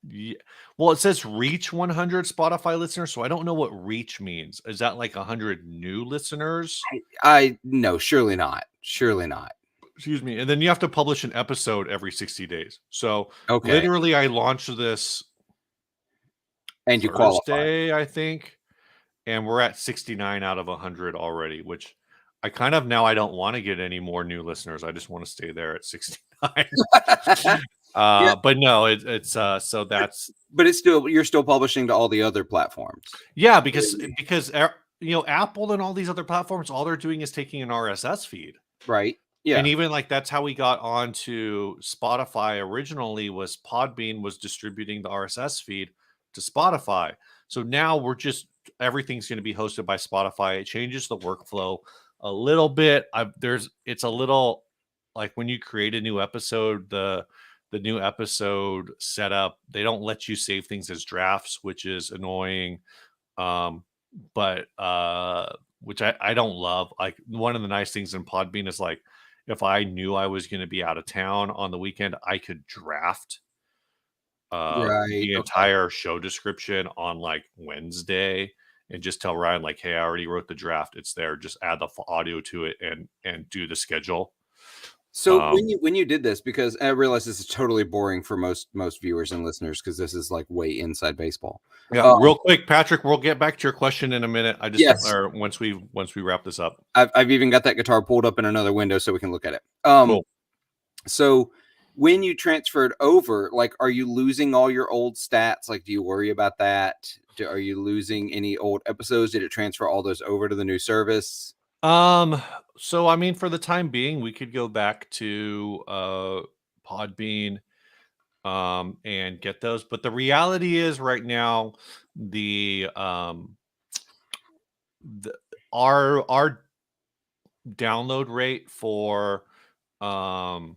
Yeah. Well, it says reach 100 Spotify listeners, so I don't know what reach means. Is that like 100 new listeners? I no, surely not. Surely not. Excuse me. And then you have to publish an episode every 60 days. So Okay. literally, I launched this And you qualify. Thursday, I think, and we're at 69 out of 100 already, which I kind of now I don't want to get any more new listeners. I just want to stay there at 69. Yeah, But no, it's so that's but you're still publishing to all the other platforms. yeah, because Apple and all these other platforms, all they're doing is taking an RSS feed. Right? And Yeah. even like that's how we got onto Spotify originally was Podbean was distributing the RSS feed to Spotify. So now everything's going to be hosted by Spotify. It changes the workflow a little bit. It's a little like when you create a new episode, the new episode setup, they don't let you save things as drafts, which is annoying. But which I don't love. Like one of the nice things in Podbean is like if I knew I was going to be out of town on the weekend, I could draft Right. the Okay. entire show description on like Wednesday and just tell Ryan like, "Hey, I already wrote the draft. It's there. Just add the audio to it and do the schedule." So Um, when you did this, because I realize this is totally boring for most viewers and listeners, because this is like way inside baseball. yeah, Um, real quick, Patrick, we'll get back to your question in a minute. yes, Or once we wrap this up. I've even got that guitar pulled up in another window so we can look at it. Cool. So when you transferred over, like, are you losing all your old stats? Like, do you worry about that? Are you losing any old episodes? Did it transfer all those over to the new service? So I mean, for the time being, we could go back to Podbean and get those. But the reality is right now, the the our download rate for um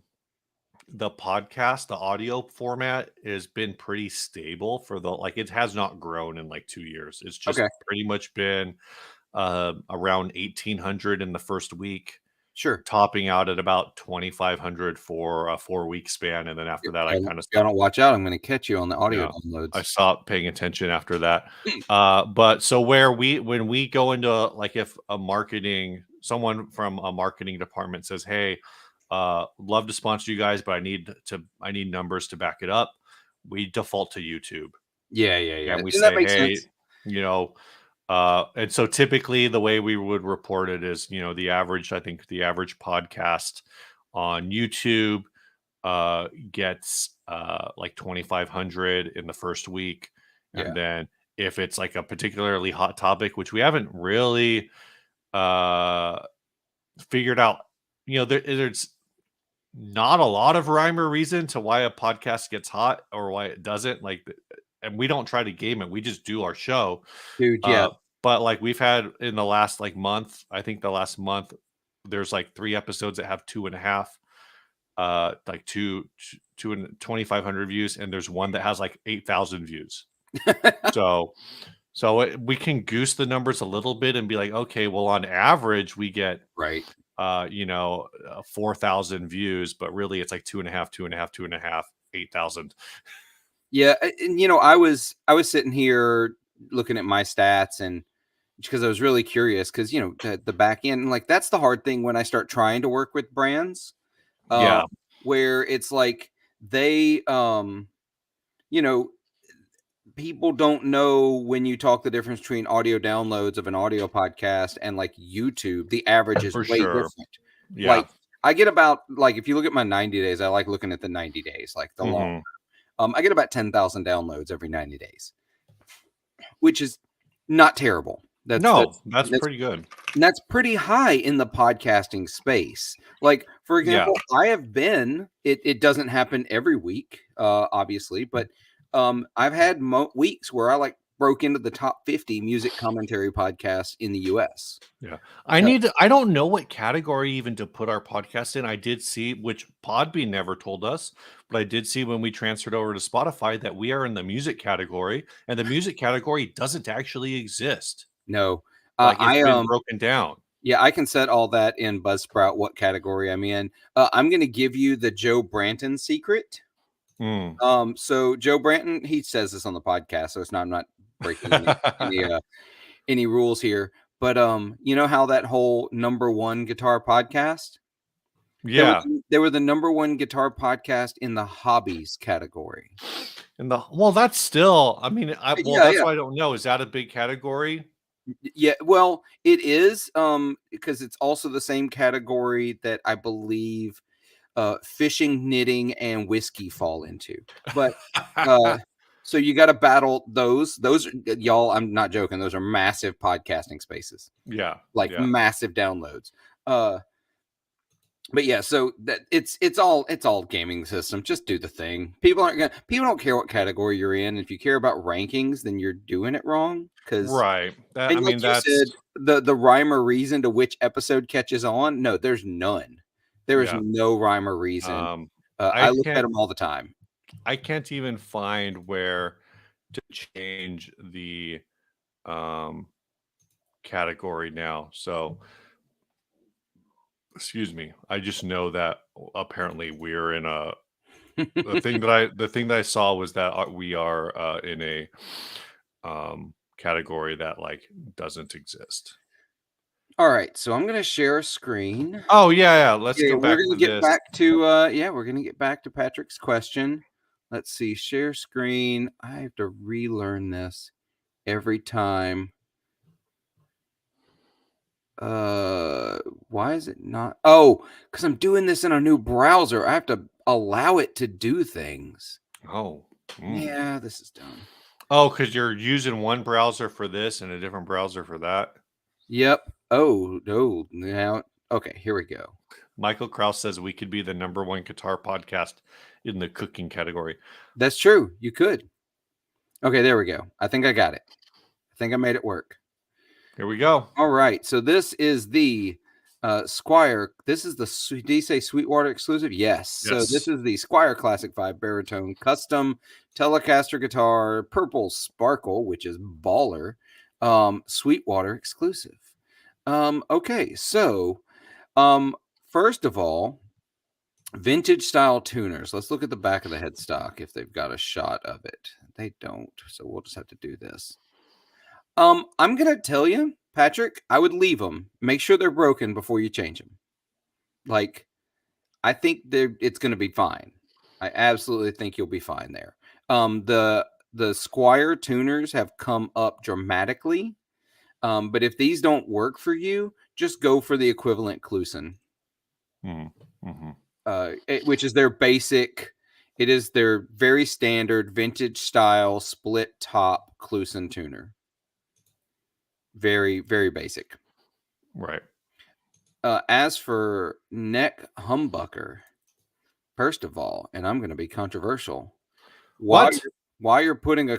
the podcast, the audio format has been pretty stable for the like it has not grown in like 2 years. It's just Okay, pretty much been around 1800 in the first week, sure. topping out at about 2500 for a 4 week span. And then after that, I If kind of y'all don't watch out, I'm going to catch you on the audio yeah, I downloads. stopped paying attention after that. Hmm. But so when we go into like if a marketing someone from a marketing department says, "Hey, love to sponsor you guys, but I need numbers to back it up," we default to YouTube Yeah, and we and that say, makes "Hey, sense. you know." And so typically the way we would report it is, I think the average podcast on YouTube gets like 2500 in the first week. Yeah, And then if it's like a particularly hot topic, which we haven't really uh figured out, there's not a lot of rhyme or reason to why a podcast gets hot or why it doesn't. And we don't try to game it. We just do our show. dude. Yeah, Uh, but like we've had in the last like month, I think the last month, there's like 3 episodes that have 2.5, like two and 2,500 views, and there's one that has like 8,000 views. So, we can goose the numbers a little bit and be like, okay, well, on average, we get right. 4,000 views, but really it's like 2.5, 2.5, 2.5, 8,000. Yeah, and I was sitting here looking at my stats, and because I was really curious, because the back end, like, that's the hard thing when I start trying to work with brands, uh, Yeah, where it's like they, you know, people don't know when you talk the difference between audio downloads of an audio podcast and like YouTube. The average is for way sure. different. Yeah. Like, I get about, like, if you look at my 90 days, I like looking at the 90 days, like the long. Hmm. I get about 10,000 downloads every 90 days, which is not terrible. That's No, that's that's that's pretty good. that's pretty high in the podcasting space. Like, for Yeah, example, I have been. It doesn't happen every week, obviously, but I've had weeks where I like broke into the top 50 music commentary podcasts in the U.S. yeah. Uh, I don't know what category even to put our podcast in. I did see, which Podbean never told us, but I did see when we transferred over to Spotify that we are in the music category, and the music category doesn't actually exist. no, Like it's I been broken down. Yeah, I can set all that in Buzzsprout, what category I'm in. I'm going to give you the Joe Branton secret. Mm. So Joe Branton, he says this on the podcast, so I'm not breaking any rules here. But you know how that whole number one guitar podcast? Yeah. They were the number one guitar podcast in the hobbies category. And well, that's still, I mean, Yeah, that's yeah. why I don't know. Is that a big category? Yeah, well, it is, because it's also the same category that I believe fishing, knitting, and whiskey fall into. But so you got to battle those. Those y'all, I'm not joking. Those are massive podcasting spaces, Yeah. like Yeah. massive downloads. But yeah, so that it's all gaming system. Just do the thing. People don't care what category you're in. If you care about rankings, then you're doing it wrong. Because, Right. That, I and like mean, you that's, said, the rhyme or reason to which episode catches on. No, there's none. There is yeah. no rhyme or reason. I I look at can't, them all the time. I can't even find where to change the um category now. So, excuse me. I just know that apparently we're in the thing that I saw was that we are in a category that like doesn't exist. All right, so I'm gonna share a screen. Oh yeah, yeah. Let's Yeah, go we're back gonna to get this. back to we're gonna get back to Patrick's question. Let's see, share screen. I have to relearn this every time. Why is it not? Oh, because I'm doing this in a new browser. I have to allow it to do things. Oh. Yeah, this is dumb. Oh, because you're using one browser for this and a different browser for that. Yep. Oh, no. Now, okay, here we go. Michael Kraus says we could be the #1 guitar podcast in the cooking category. That's true. You could. Okay, there we go. I think I got it. I think I made it work. Here we go. All right. So this is the Squier. This is the, did you say Sweetwater exclusive? Yes. So this is the Squier Classic 5 Baritone Custom Telecaster Guitar Purple Sparkle, which is baller. Sweetwater exclusive. Okay. So first of all, vintage style tuners. Let's look at the back of the headstock if they've got a shot of it. They don't. So we'll just have to do this. I'm going to tell you, Patrick, I would leave them. Make sure they're broken before you change them. Like, I think it's going to be fine. I absolutely think you'll be fine there. The Squier tuners have come up dramatically. But if these don't work for you, just go for the equivalent Clusen. Which is their basic. It is their very standard vintage style split top Clusen tuner. Very, very basic. Right. As for neck humbucker, first of all, and I'm going to be controversial. While you're putting a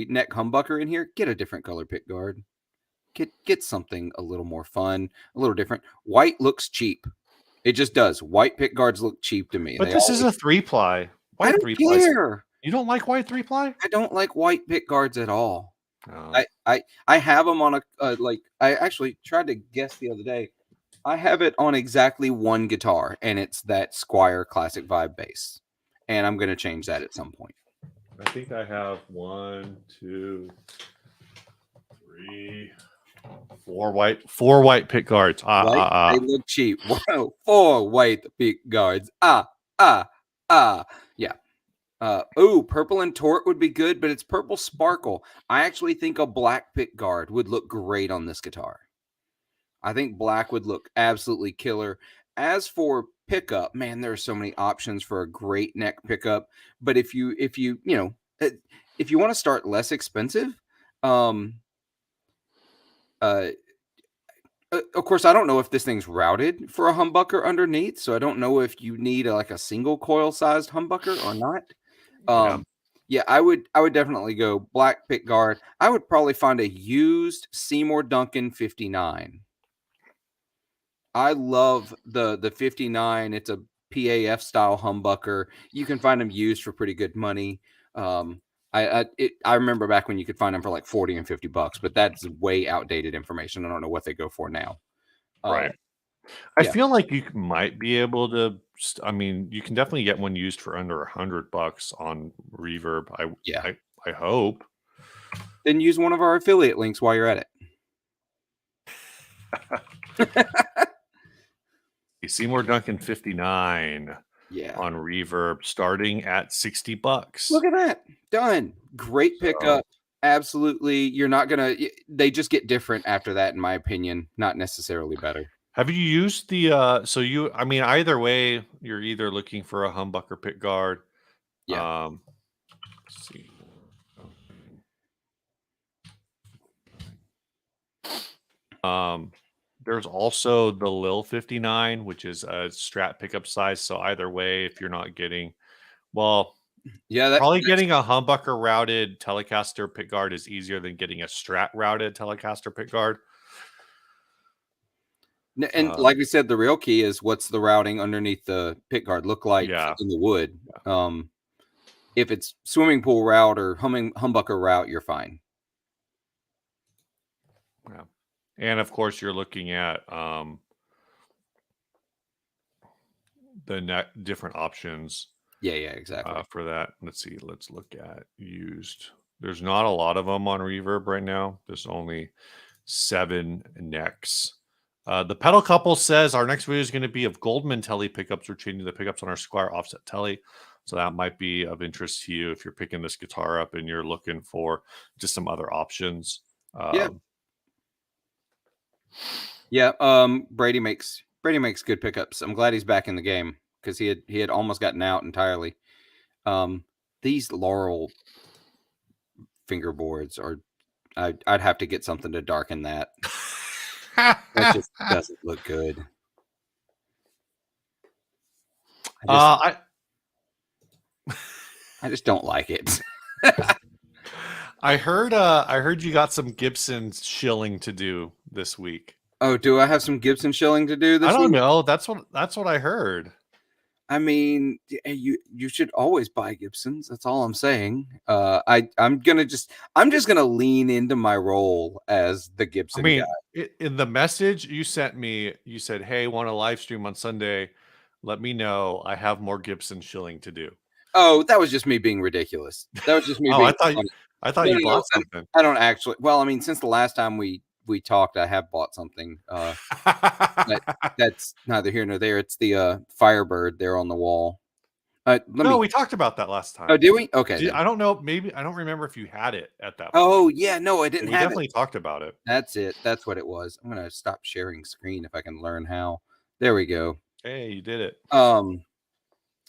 neck humbucker in here, get a different color pick guard. Get something a little more fun, a little different. White looks cheap. It just does. White pick guards look cheap to me. But this is a 3-ply. I don't care. You don't like white 3-ply? I don't like white pick guards at all. Oh. I have them on a like. I actually tried to guess the other day. I have it on exactly one guitar, and it's that Squier Classic Vibe bass. And I'm going to change that at some point. I think I have 1, 2, 3, 4 white pick guards. They look cheap. Whoa, 4 white pick guards. Yeah. Purple and Tort would be good, but it's purple sparkle. I actually think a black pick guard would look great on this guitar. I think black would look absolutely killer. As for pickup, man, there are so many options for a great neck pickup. But if you want to start less expensive, of course, I don't know if this thing's routed for a humbucker underneath, so I don't know if you need a single coil sized humbucker or not. Yeah, I would definitely go black pick guard. I would probably find a used Seymour Duncan 59. I love the 59. It's a PAF style humbucker. You can find them used for pretty good money. I remember back when you could find them for like $40 and $50, but that's way outdated information. I don't know what they go for now. Right. I feel like you might be able to. I mean, you can definitely get one used for under $100 on Reverb. I hope. Then use one of our affiliate links while you're at it. Seymour Duncan 59. Yeah. On Reverb, starting at $60. Look at that. Done. Great pickup. Absolutely. You're not gonna. They just get different after that, in my opinion. Not necessarily better. Have you used the I mean, either way, you're either looking for a humbucker pick guard. Yeah. Let's see. There's also the Lil 59, which is a Strat pickup size. So either way, if you're not getting, probably getting a humbucker routed Telecaster pick guard is easier than getting a Strat routed Telecaster pick guard. And like we said, the real key is what's the routing underneath the pick guard look like in the wood. Yeah. If it's swimming pool route or humbucker route, you're fine. Yeah. And of course, you're looking at the different options. Yeah, exactly. For that. Let's see. Let's look at used. There's not a lot of them on Reverb right now. There's only 7 necks. The Pedal Couple says our next video is going to be of Goldman Telly pickups. We're changing the pickups on our Squier offset Telly. So that might be of interest to you if you're picking this guitar up and you're looking for just some other options. Yeah, Brady makes good pickups. I'm glad he's back in the game because he had almost gotten out entirely. These Laurel fingerboards are, I'd have to get something to darken that. That just doesn't look good. I just don't like it. I heard you got some Gibson shilling to do this week. Oh, do I have some Gibson shilling to do this week? I don't know. That's what I heard. I mean, you should always buy Gibsons. That's all I'm saying. I'm just gonna lean into my role as the Gibson guy. In the message you sent me, you said, "Hey, want to live stream on Sunday? Let me know. I have more Gibson shilling to do." Oh, that was just me being ridiculous. That was just me. Oh, I thought you bought something. I don't actually. Well, I mean, since the last time we talked, I have bought something. But that's neither here nor there. It's the Firebird there on the wall. We talked about that last time. Oh, did we? Okay. I don't know. Maybe I don't remember if you had it at that point. Oh, yeah. No, I didn't have it. We definitely talked about it. That's it. That's what it was. I'm going to stop sharing screen if I can learn how. There we go. Hey, you did it.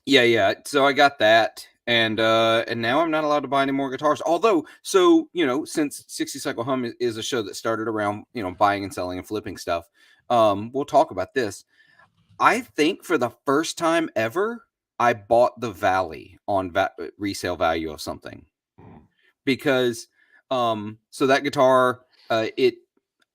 Yeah. So I got that. And now I'm not allowed to buy any more guitars. Although, so, since 60 Cycle Hum is a show that started around, buying and selling and flipping stuff, we'll talk about this. I think for the first time ever, I bought the Valley on resale value of something. Because, so that guitar, I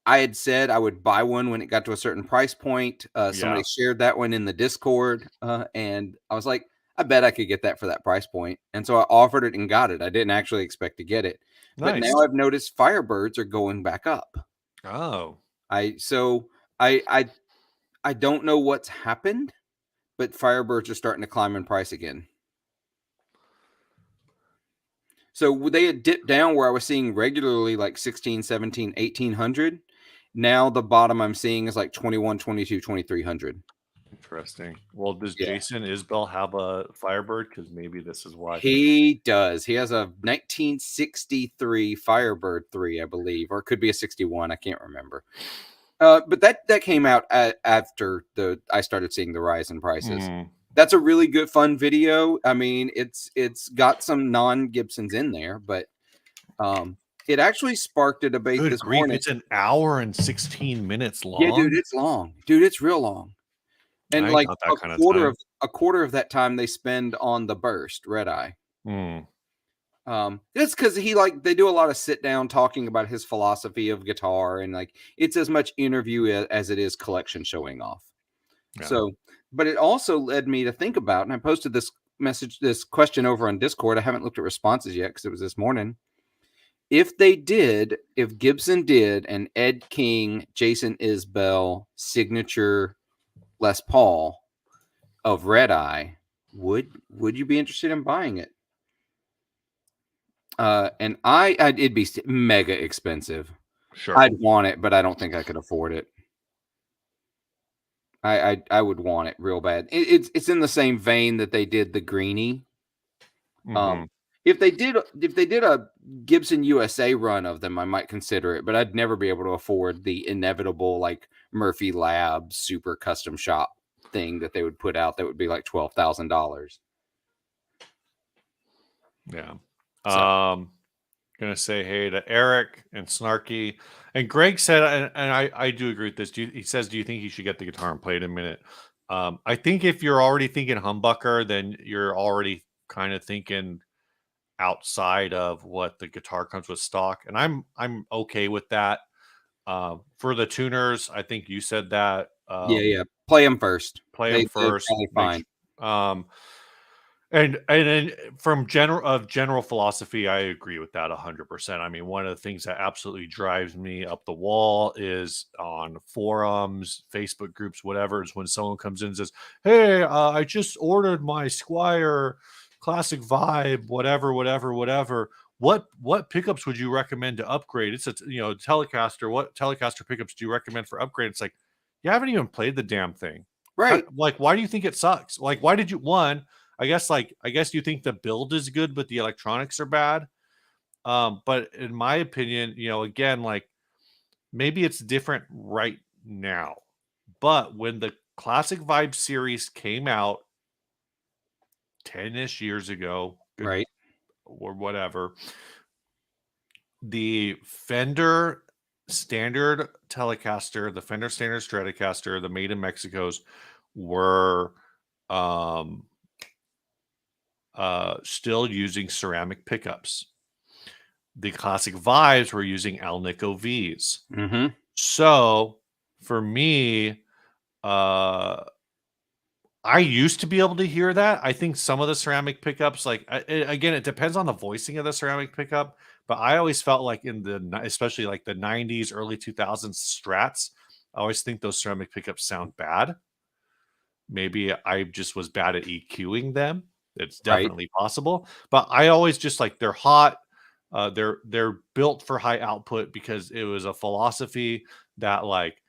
had said I would buy one when it got to a certain price point. Somebody shared that one in the Discord, and I was like, I bet I could get that for that price point. And so I offered it and got it. I didn't actually expect to get it. Nice. But now I've noticed Firebirds are going back up. Oh. I don't know what's happened, but Firebirds are starting to climb in price again. So they had dipped down where I was seeing regularly like 16, 17, 1800. Now the bottom I'm seeing is like 21, 22, 2300. Interesting. Well, does Jason Isbell have a Firebird? Because maybe this is why. He does. He has a 1963 Firebird 3, I believe, or it could be a 61. I can't remember. But that came out after I started seeing the rise in prices. That's a really good, fun video. I mean, it's got some non-Gibsons in there, but it actually sparked a debate this morning. It's an hour and 16 minutes long. Yeah, dude, it's long. Dude, it's real long. And like a quarter of that time they spend on the Burst Red Eye. It's because they do a lot of sit down talking about his philosophy of guitar, and like it's as much interview as it is collection showing off. Yeah. So, but it also led me to think about, and I posted this question over on Discord. I haven't looked at responses yet because it was this morning. If Gibson did an Ed King, Jason Isbell signature Les Paul of Red Eye, would you be interested in buying it? And it'd be mega expensive. Sure, I'd want it, but I don't think I could afford it. I would want it real bad. It's in the same vein that they did the Greenie. If they did a Gibson USA run of them, I might consider it, but I'd never be able to afford the inevitable like Murphy Lab super custom shop thing that they would put out that would be like $12,000. Yeah. So. Gonna say hey to Eric and Snarky, and Greg said, and I do agree with this. He says, do you think he should get the guitar and play it in a minute? I think if you're already thinking humbucker, then you're already kind of thinking outside of what the guitar comes with stock, and I'm okay with that. For the tuners, I think you said that. Play them first. They're fine. And then from general philosophy, I agree with that 100%. I mean, one of the things that absolutely drives me up the wall is on forums, Facebook groups, whatever, is when someone comes in and says, hey, I just ordered my Squier Classic Vibe, whatever. What pickups would you recommend to upgrade? It's a Telecaster. What Telecaster pickups do you recommend for upgrade? It's like, you haven't even played the damn thing. Right. Why do you think it sucks? Like, why did you I guess you think the build is good, but the electronics are bad. But in my opinion, again, like maybe it's different right now, but when the Classic Vibe series came out 10-ish years ago, Right. or whatever, the Fender Standard Telecaster, the Fender Standard Stratocaster, the made in Mexico's were still using ceramic pickups. The Classic Vibes were using Alnico Vs. Mm-hmm. So for me, I used to be able to hear that. I think some of the ceramic pickups, like again, it depends on the voicing of the ceramic pickup. But I always felt like especially like the 90s, early 2000s Strats, I always think those ceramic pickups sound bad. Maybe I just was bad at EQing them. It's Right. definitely possible. But I always just like they're hot. They're built for high output because it was a philosophy that like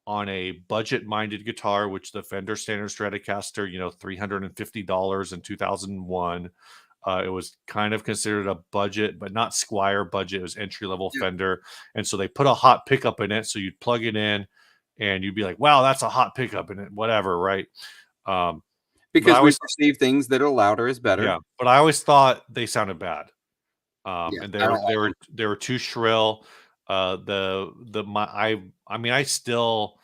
on a budget-minded guitar, which the Fender Standard Stratocaster, $350 in 2001. It was kind of considered a budget, but not Squier budget. It was entry-level Yeah. Fender. And so they put a hot pickup in it. So you'd plug it in and you'd be like, wow, that's a hot pickup in it, whatever, right? But I Because we always, perceive things that are louder is better. yeah, but I always thought they sounded bad. Yeah, And I don't like them. they were too shrill. I mean, I still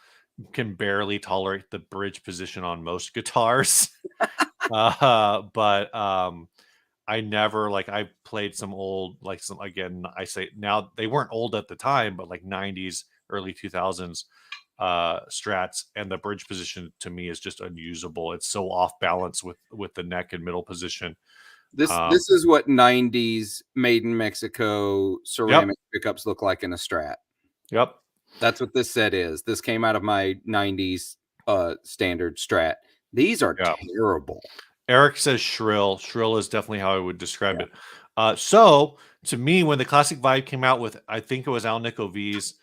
can barely tolerate the bridge position on most guitars. But I never like I played some old like some again I say now they weren't old at the time, but like 90s, early 2000s strats, and the bridge position to me is just unusable. It's so off balance with the neck and middle position. This is what 90s made in Mexico Yep. ceramic pickups look like in a Strat. Yep. That's what this set is. This came out of my 90s standard Strat. These are Yeah. terrible. Eric says shrill. Shrill is definitely how I would describe Yeah. it. So to me, when the Classic Vibe came out with, I think it was Alnico V's,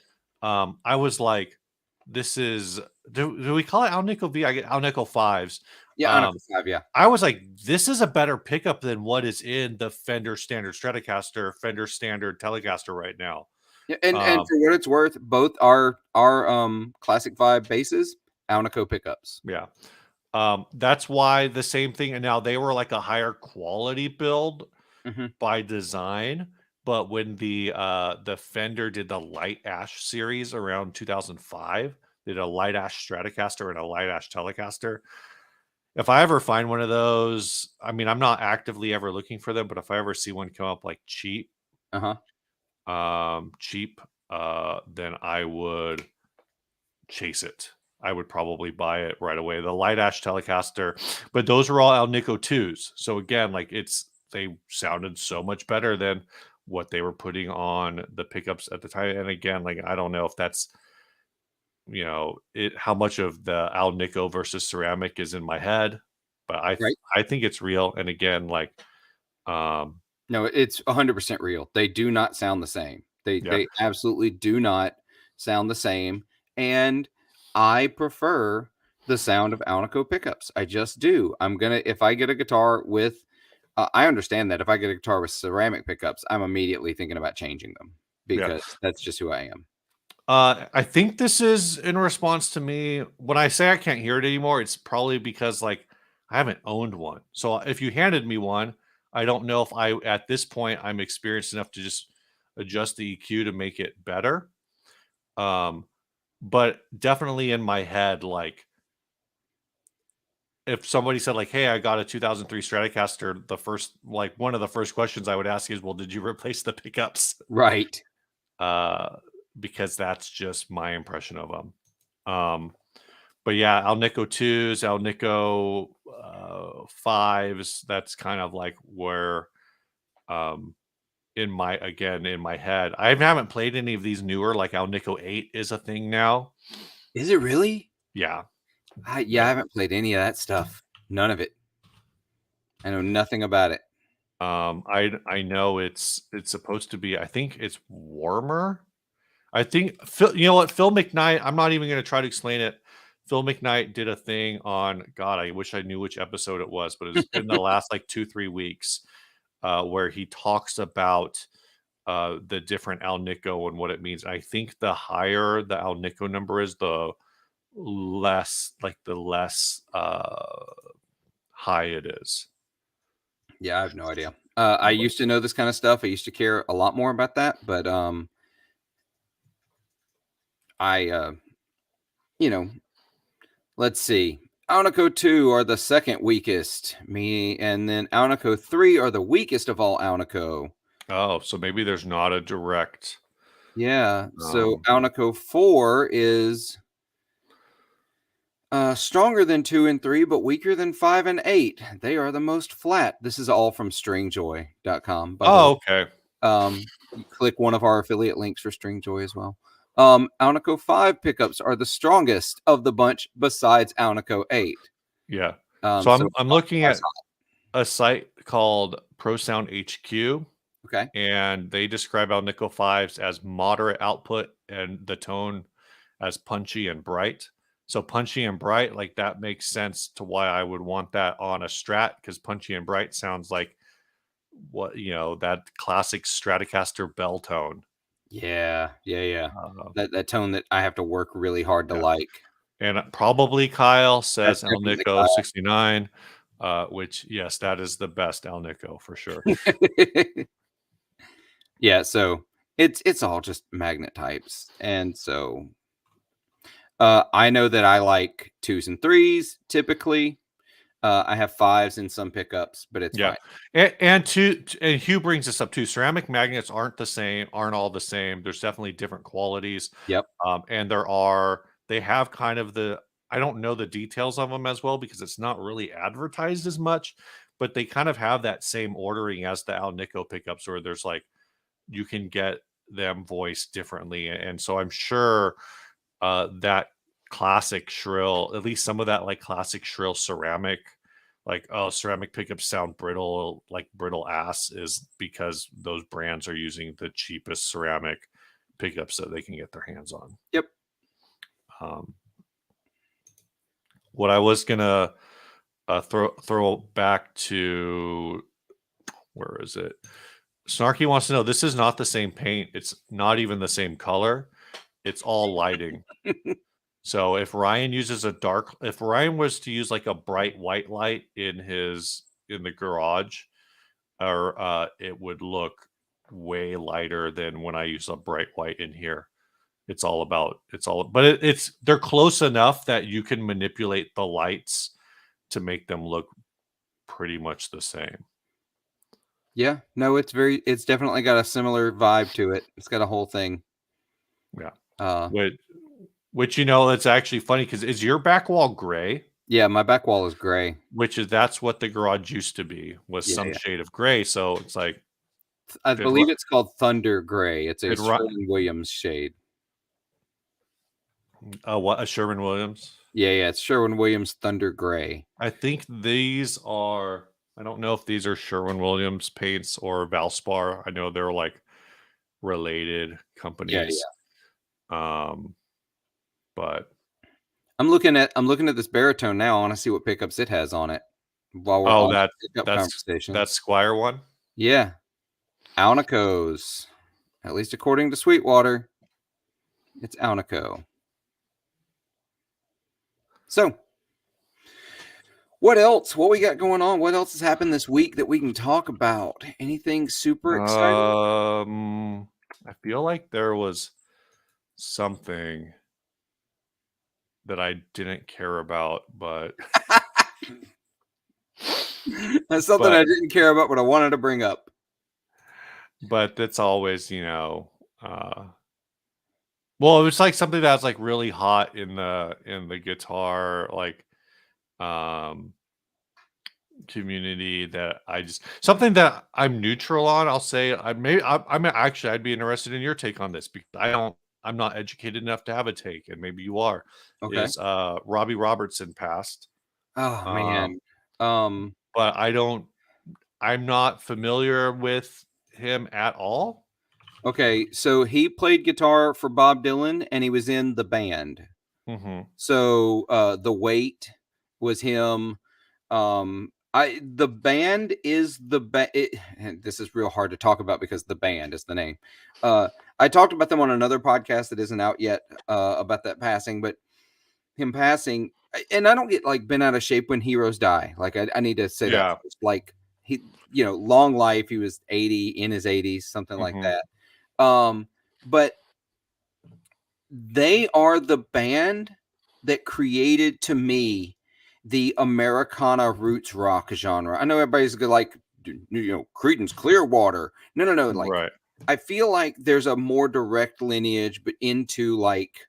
I was like, this is, do we call it Alnico V? I get Alnico 5s. Yeah, Alnico 5, yeah. I was like, this is a better pickup than what is in the Fender Standard Stratocaster, Fender Standard Telecaster right now. Yeah, and for what it's worth, both our Classic Vibe bases, Alnico pickups. Yeah. That's why the same thing. And now they were like a higher quality build by design. But when the Fender did the Light Ash series around 2005, they did a Light Ash Stratocaster and a Light Ash Telecaster. If I ever find one of those, I mean, I'm not actively ever looking for them, but if I ever see one come up like cheap, then I would chase it. I would probably buy it right away. The Light Ash Telecaster, but those are all Alnico 2s. So again, like they sounded so much better than what they were putting on the pickups at the time. And again, like I don't know if that's how much of the Alnico versus ceramic is in my head, but I think it's real. And again, like no, it's 100% real. They do not sound the same. They absolutely do not sound the same. And I prefer the sound of Alnico pickups. I just do. If I get a guitar with, I understand that if I get a guitar with ceramic pickups, I'm immediately thinking about changing them because that's just who I am. I think this is in response to me. When I say I can't hear it anymore, it's probably because like I haven't owned one. So if you handed me one, I don't know if at this point I'm experienced enough to just adjust the EQ to make it better. But definitely in my head, like if somebody said like, hey, I got a 2003 Stratocaster, one of the first questions I would ask is, well, did you replace the pickups? Right. Because that's just my impression of them. But yeah, Alnico 2s, Alnico 5s, that's kind of like where in my head. I haven't played any of these newer, like Alnico 8 is a thing now. Is it really? Yeah. I haven't played any of that stuff. None of it. I know nothing about it. I know it's supposed to be, I think it's warmer. I think Phil, you know what, Phil McKnight, I'm not even going to try to explain it. Phil McKnight did a thing on, God, I wish I knew which episode it was, but it's in the last like 2-3 weeks where he talks about the different Alnico and what it means. I think the higher the Alnico number is, the less high it is. Yeah, I have no idea. I used to know this kind of stuff. I used to care a lot more about that, but let's see. Alnico 2 are the second weakest. And then Alnico 3 are the weakest of all Alnico. Oh, so maybe there's not a direct. Yeah. So Alnico 4 is stronger than 2 and 3, but weaker than 5 and 8. They are the most flat. This is all from stringjoy.com. Oh, okay. You click one of our affiliate links for Stringjoy as well. Alnico 5 pickups are the strongest of the bunch besides Alnico 8. Yeah. So I'm looking at a site called Pro Sound HQ. Okay. And they describe Alnico 5s as moderate output and the tone as punchy and bright. So punchy and bright, like that makes sense to why I would want that on a Strat, because punchy and bright sounds like that classic Stratocaster bell tone. Yeah. That tone that I have to work really hard to like. And probably Kyle says Alnico 69, which, yes, that is the best Alnico for sure. Yeah, so it's all just magnet types. And so I know that I like 2s and 3s typically. I have 5s in some pickups, but it's fine. And Hugh brings this up too. Ceramic magnets aren't all the same. There's definitely different qualities. Yep. And they have kind of I don't know the details of them as well because it's not really advertised as much, but they kind of have that same ordering as the Alnico pickups, where there's like, you can get them voiced differently. And so I'm sure that classic shrill, at least some of that like classic shrill ceramic, like, oh, ceramic pickups sound brittle, like brittle ass, is because those brands are using the cheapest ceramic pickups that they can get their hands on. Yep. What I was gonna throw back to, where is it? Snarky wants to know, this is not the same paint. It's not even the same color. It's all lighting. So if Ryan was to use like a bright white light in the garage, or it would look way lighter than when I use a bright white in here. But they're close enough that you can manipulate the lights to make them look pretty much the same. Yeah, no, it's definitely got a similar vibe to it. It's got a whole thing. Yeah. Which it's actually funny because is your back wall gray? Yeah, my back wall is gray. That's what the garage used to be, was some shade of gray. So it's like, I believe it's called Thunder Gray. It's a Sherwin-Williams shade. What, a Sherwin-Williams? Yeah, it's Sherwin-Williams Thunder Gray. I think these are, I don't know if these are Sherwin-Williams paints or Valspar. I know they're like related companies. Yeah. But I'm looking at this baritone now. I want to see what pickups it has on it. While we're on the pickup conversation. That Squier one? Yeah. Alnico's. At least according to Sweetwater. It's Alnico. So, what else? What we got going on? What else has happened this week that we can talk about? Anything super exciting? I feel like there was something that I didn't care about, but that's something I didn't care about, but I wanted to bring up. But that's always, well, it was like something that's like really hot in the guitar like community that something that I'm neutral on. I'll say I'd be interested in your take on this because I'm not educated enough to have a take, and maybe you are. Okay. Is Robbie Robertson passed? Oh man. But I'm not familiar with him at all. Okay, so he played guitar for Bob Dylan and he was in the band. Mm-hmm. So The Weight was him. The band is and this is real hard to talk about because the band is the name. I talked about them on another podcast that isn't out yet about that passing, but him passing, and I don't get like bent out of shape when heroes die. Like I need to say that Yeah. first. Like he, long life. He was 80 in his 80s, something like that. But they are the band that created to me the Americana roots rock genre. I know everybody's good, like, Creedence Clearwater. No. Like, Right. I feel like there's a more direct lineage, but into like,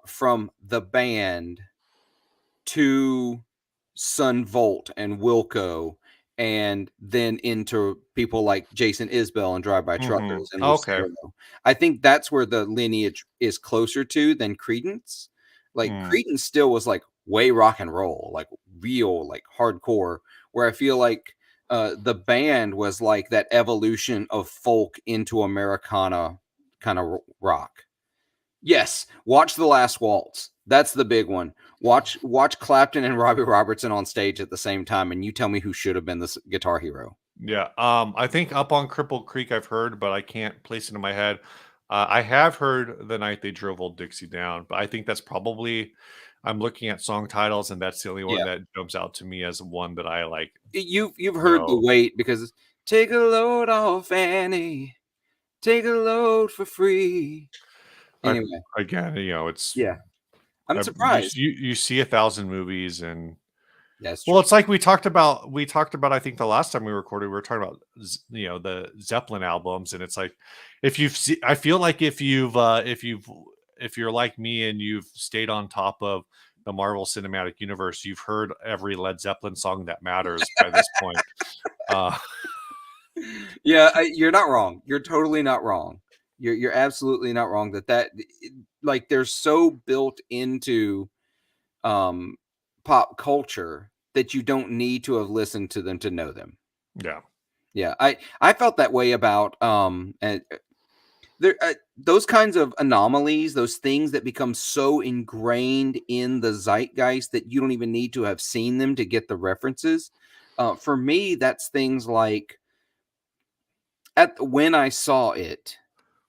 from the band to Sun Volt and Wilco, and then into people like Jason Isbell and Drive-By Truckers and Okay. Lucero. I think that's where the lineage is closer to than Creedence. Like Creedence still was like way rock and roll, like real, like hardcore, where I feel like the band was like that evolution of folk into Americana kind of rock. Yes, watch The Last Waltz. That's the big one. Watch Clapton and Robbie Robertson on stage at the same time, and you tell me who should have been the guitar hero. Yeah. I think Up on Cripple Creek I've heard, but I can't place it in my head. I have heard The Night They Drove Old Dixie Down, but I think that's probably, I'm looking at song titles, and that's the only one that jumps out to me as one that I like. You've heard The Weight, because take a load off Annie, take a load for free. Anyway, again, it's I'm surprised. You see 1,000 movies, and that's well, it's like we talked about. I think the last time we recorded, we were talking about the Zeppelin albums, and it's like I feel like if you're like me and you've stayed on top of the Marvel Cinematic Universe, you've heard every Led Zeppelin song that matters by this point. You're not wrong. You're totally not wrong. You're absolutely not wrong that like they're so built into pop culture that you don't need to have listened to them to know them. Yeah. I felt that way about and there those kinds of anomalies, those things that become so ingrained in the zeitgeist that you don't even need to have seen them to get the references. For me, that's things like when I saw it,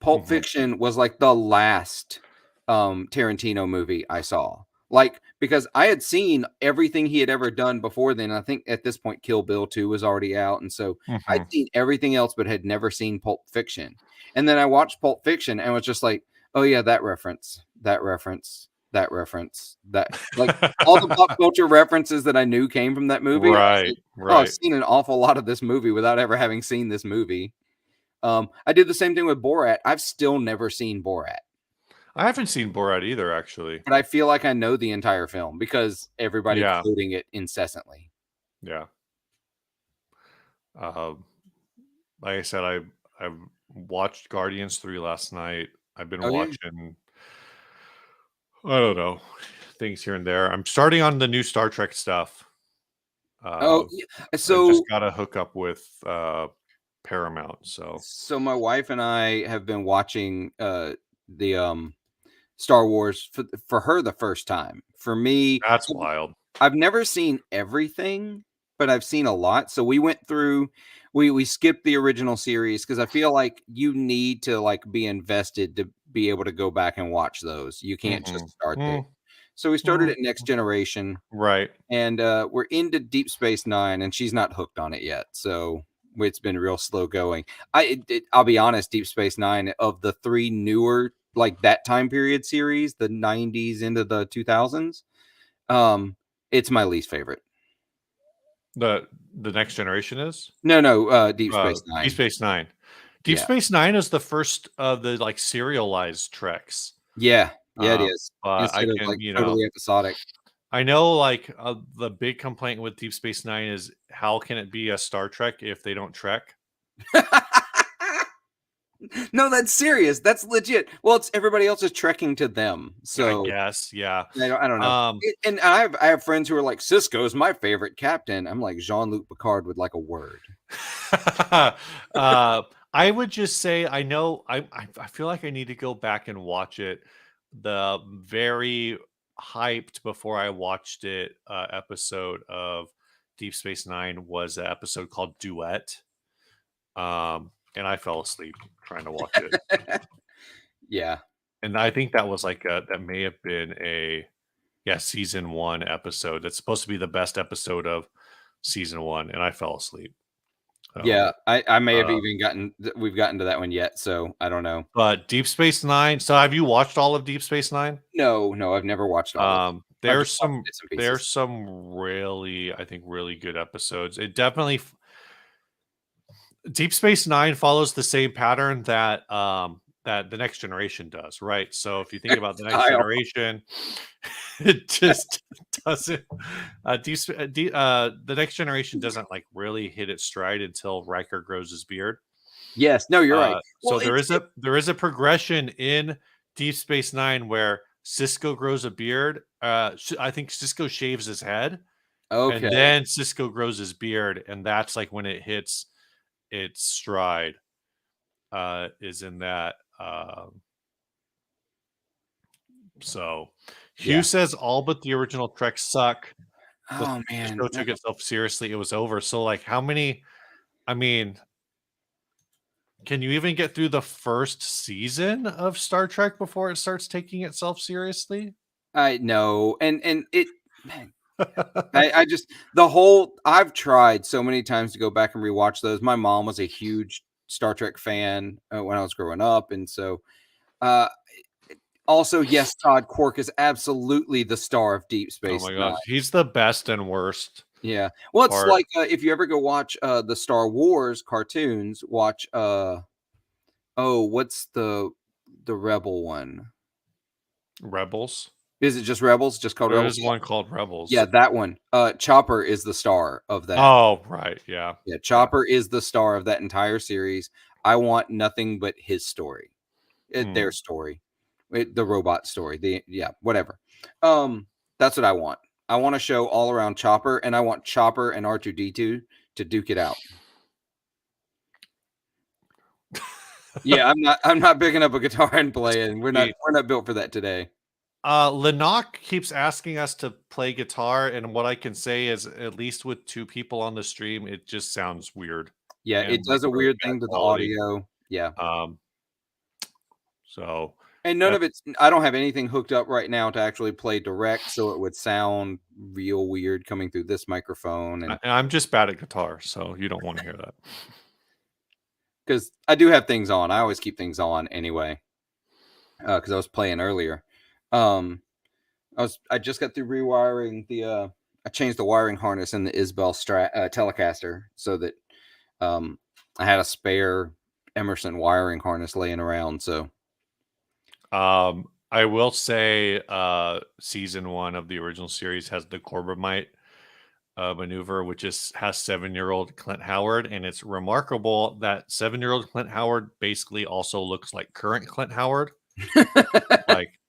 Pulp Fiction was like the last Tarantino movie I saw. Like, because I had seen everything he had ever done before then. I think at this point, Kill Bill 2 was already out. And so I'd seen everything else, but had never seen Pulp Fiction. And then I watched Pulp Fiction and was just like, oh yeah, that reference, that like all the pop culture references that I knew came from that movie. Right. Oh, I've seen an awful lot of this movie without ever having seen this movie. I did the same thing with Borat. I've still never seen Borat. I haven't seen Borat either, actually. But I feel like I know the entire film because everybody's quoting it incessantly. Yeah. Like I said, I've watched Guardians 3 last night. I've been watching, I don't know, things here and there. I'm starting on the new Star Trek stuff. So I just got to hook up with Paramount. So my wife and I have been watching the Star Wars for her the first time. For me, that's wild. I've never seen everything, but I've seen a lot. So we went through, we skipped the original series because I feel like you need to like be invested to be able to go back and watch those. You can't just start there. So we started at Next Generation, right? And we're into Deep Space Nine, and she's not hooked on it yet. So it's been real slow going. I'll be honest, Deep Space Nine, of the three newer, like that time period series, the 90s into the 2000s, it's my least favorite. The Next Generation is? No, Deep Space Nine. Deep Space Nine. Deep Space Nine is the first of the like serialized Treks. Yeah, it is. Instead of like totally episodic. I know, like the big complaint with Deep Space Nine is how can it be a Star Trek if they don't trek? No, that's serious. That's legit. Well, it's everybody else is trekking to them. So I guess, yeah. I don't know. And I have friends who are like, Cisco is my favorite captain. I'm like, Jean-Luc Picard with like a word. I would just say, I know, I feel like I need to go back and watch it. The very hyped before I watched it episode of Deep Space Nine was an episode called Duet. And I fell asleep trying to watch it. Yeah. And I think that was that may have been a season 1 episode. That's supposed to be the best episode of season 1, and I fell asleep. Yeah, I may have even we've gotten to that one yet, so I don't know. But Deep Space Nine. So have you watched all of Deep Space Nine? No, I've never watched all of them. There's some really, I think, really good episodes. It definitely Deep Space Nine follows the same pattern that that the Next Generation does, right? So if you think about the Next Generation, it just doesn't. The Next Generation doesn't like really hit its stride until Riker grows his beard. Yes, no, you're right. So there is a progression in Deep Space Nine where Sisko grows a beard. I think Sisko shaves his head, and then Sisko grows his beard, and that's like when it hits its stride. Is in that. So Hugh says all but the original Trek suck. Oh man, the show took itself seriously. It was over. So like, how many? I mean, can you even get through the first season of Star Trek before it starts taking itself seriously? I know, and it. I just I've tried so many times to go back and rewatch those. My mom was a huge Star Trek fan when I was growing up, and so also, yes, Todd Quark is absolutely the star of Deep Space. Oh my god, he's the best and worst. Yeah, well, it's like if you ever go watch the Star Wars cartoons, watch what's the Rebel one? Rebels. Is it just Rebels? Just called Rebels? There's one called Rebels. Yeah, that one. Chopper is the star of that. Oh, right. Yeah. Yeah, Chopper is the star of that entire series. I want nothing but his story. Their story. The robot story. Whatever. That's what I want. I want a show all around Chopper, and I want Chopper and R2-D2 to duke it out. Yeah, I'm not picking up a guitar and playing. We're not built for that today. Lennox keeps asking us to play guitar, and what I can say is, at least with 2 people on the stream, it just sounds weird. Yeah, it does a weird thing to the audio. Yeah. So, and none of it's. I don't have anything hooked up right now to actually play direct, so it would sound real weird coming through this microphone. And I'm just bad at guitar, so you don't want to hear that. Because I do have things on. I always keep things on anyway. Because I was playing earlier. I just got through rewiring I changed the wiring harness in the Isbell Telecaster so that I had a spare Emerson wiring harness laying around. So I will say season 1 of the original series has the Corbomite maneuver, which has 7-year-old Clint Howard, and it's remarkable that 7-year-old Clint Howard basically also looks like current Clint Howard. Like,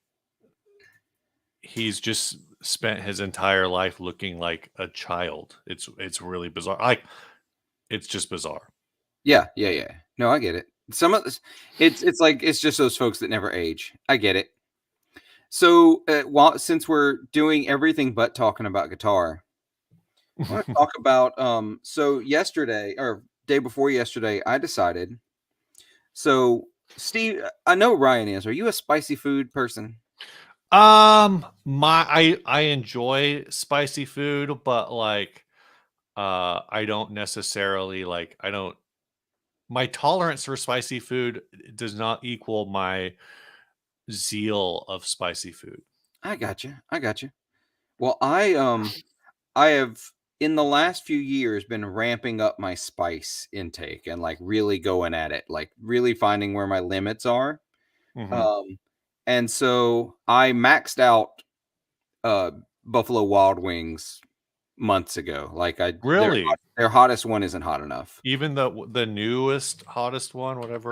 he's just spent his entire life looking like a child. It's really bizarre. Like, it's just bizarre. Yeah. No, I get it. Some of this, it's like it's just those folks that never age. I get it. So, since we're doing everything but talking about guitar, I want to talk about so yesterday or day before yesterday, I decided. So, Steve, I know Ryan is. Are you a spicy food person? I enjoy spicy food, but like I don't necessarily my tolerance for spicy food does not equal my zeal of spicy food. I got you. Well, I have in the last few years been ramping up my spice intake and like really going at it, like really finding where my limits are. And so I maxed out Buffalo Wild Wings months ago. Like their hottest one isn't hot enough. Even the newest hottest one, whatever.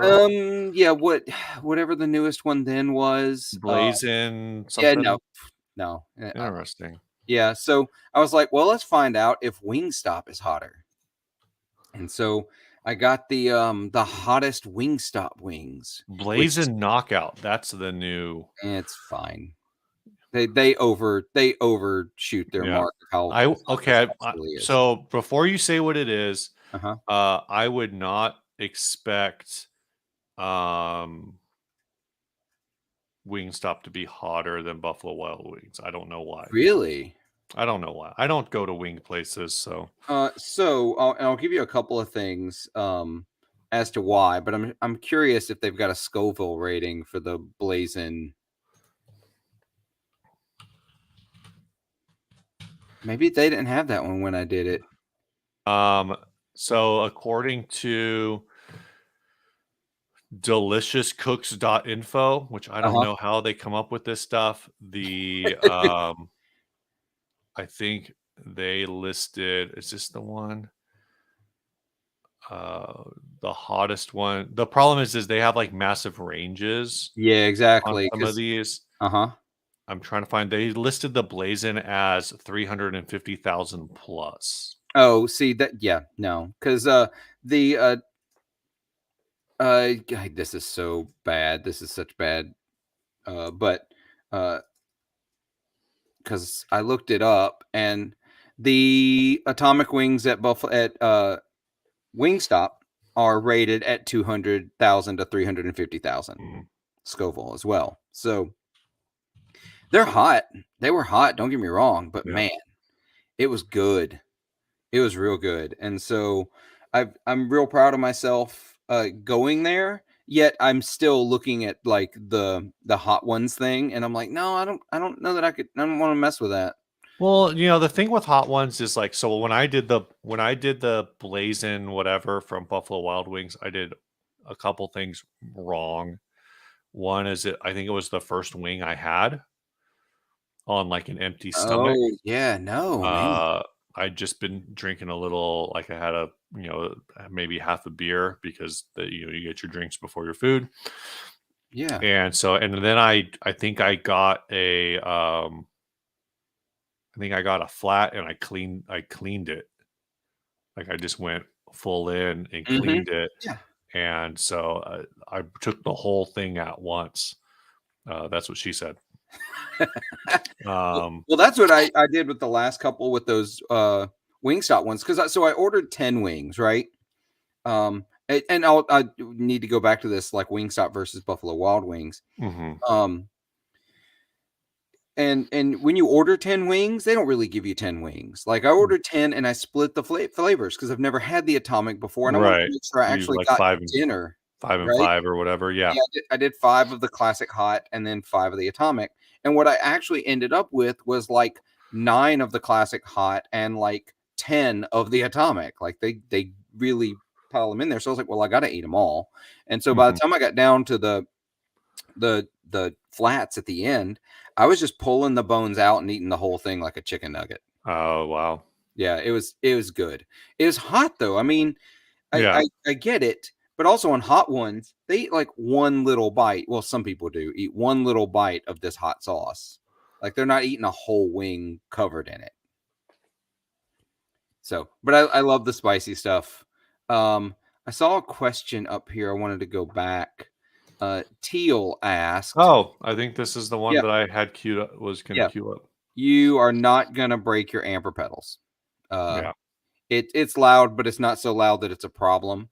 Whatever the newest one then was. Blazing something. Yeah, no. Interesting. Yeah, so I was like, well, let's find out if Wingstop is hotter. And so I got the hottest Wingstop wings. Blazing Knockout. That's the new. It's fine. They overshoot their Yeah. mark of how Okay. really is. So before you say what it is, Uh-huh. I would not expect Wingstop to be hotter than Buffalo Wild Wings. I don't know why. Really? I don't know why. I don't go to wing places, so So I'll give you a couple of things as to why, but I'm curious if they've got a Scoville rating for the Blazin'. Maybe they didn't have that one when I did it. So according to deliciouscooks.info, which I don't know how they come up with this stuff, the I think they listed, is this the one? The hottest one. The problem is they have like massive ranges Yeah, on exactly. some of these. Uh-huh. I'm trying to find, they listed the Blazin as 350,000 plus. Oh, see that, yeah, no, because the God, this is so bad. This is such bad. But because I looked it up, and the atomic wings at Wingstop are rated at 200,000 to 350,000 Scoville as well. So they're hot. They were hot. Don't get me wrong, but man, it was good. It was real good, and so I'm real proud of myself going there. Yet I'm still looking at like the hot ones thing, and I'm like, no, I don't know that I don't want to mess with that. Well, the thing with hot ones is like, so when I did the Blazin' whatever from Buffalo Wild Wings, I did a couple things wrong. One is I think it was the first wing I had on like an empty stomach. Oh yeah, no man. I'd just been drinking a little, like I had maybe half a beer because you get your drinks before your food. Yeah. And so, and then I think I got I think I got a flat and I cleaned it. Like I just went full in and cleaned it. Yeah. And so I took the whole thing at once. That's what she said. Well, that's what I did with the last couple with those Wingstop ones, because I ordered 10 wings, right? And I need to go back to this, like Wingstop versus Buffalo Wild Wings. And when you order 10 wings, they don't really give you 10 wings. Like I ordered 10 and I split the flavors because I've never had the atomic before, and I wanted to make sure I actually like got 5 dinner. 5 and right? 5 or whatever. Yeah. I did 5 of the classic hot and then 5 of the atomic. And what I actually ended up with was like 9 of the classic hot and like 10 of the atomic. Like they really pile them in there. So I was like, well, I got to eat them all. And so by the time I got down to the flats at the end, I was just pulling the bones out and eating the whole thing like a chicken nugget. Oh, wow. Yeah, it was good. It was hot though. I mean, I get it. But also on hot ones, they eat like one little bite. Well, some people do eat one little bite of this hot sauce. Like they're not eating a whole wing covered in it. So, but I love the spicy stuff. I saw a question up here. I wanted to go back. Teal asked. Oh, I think this is the one that I had queued up, was going to queue up. You are not going to break your amper pedals. It's loud, but it's not so loud that it's a problem.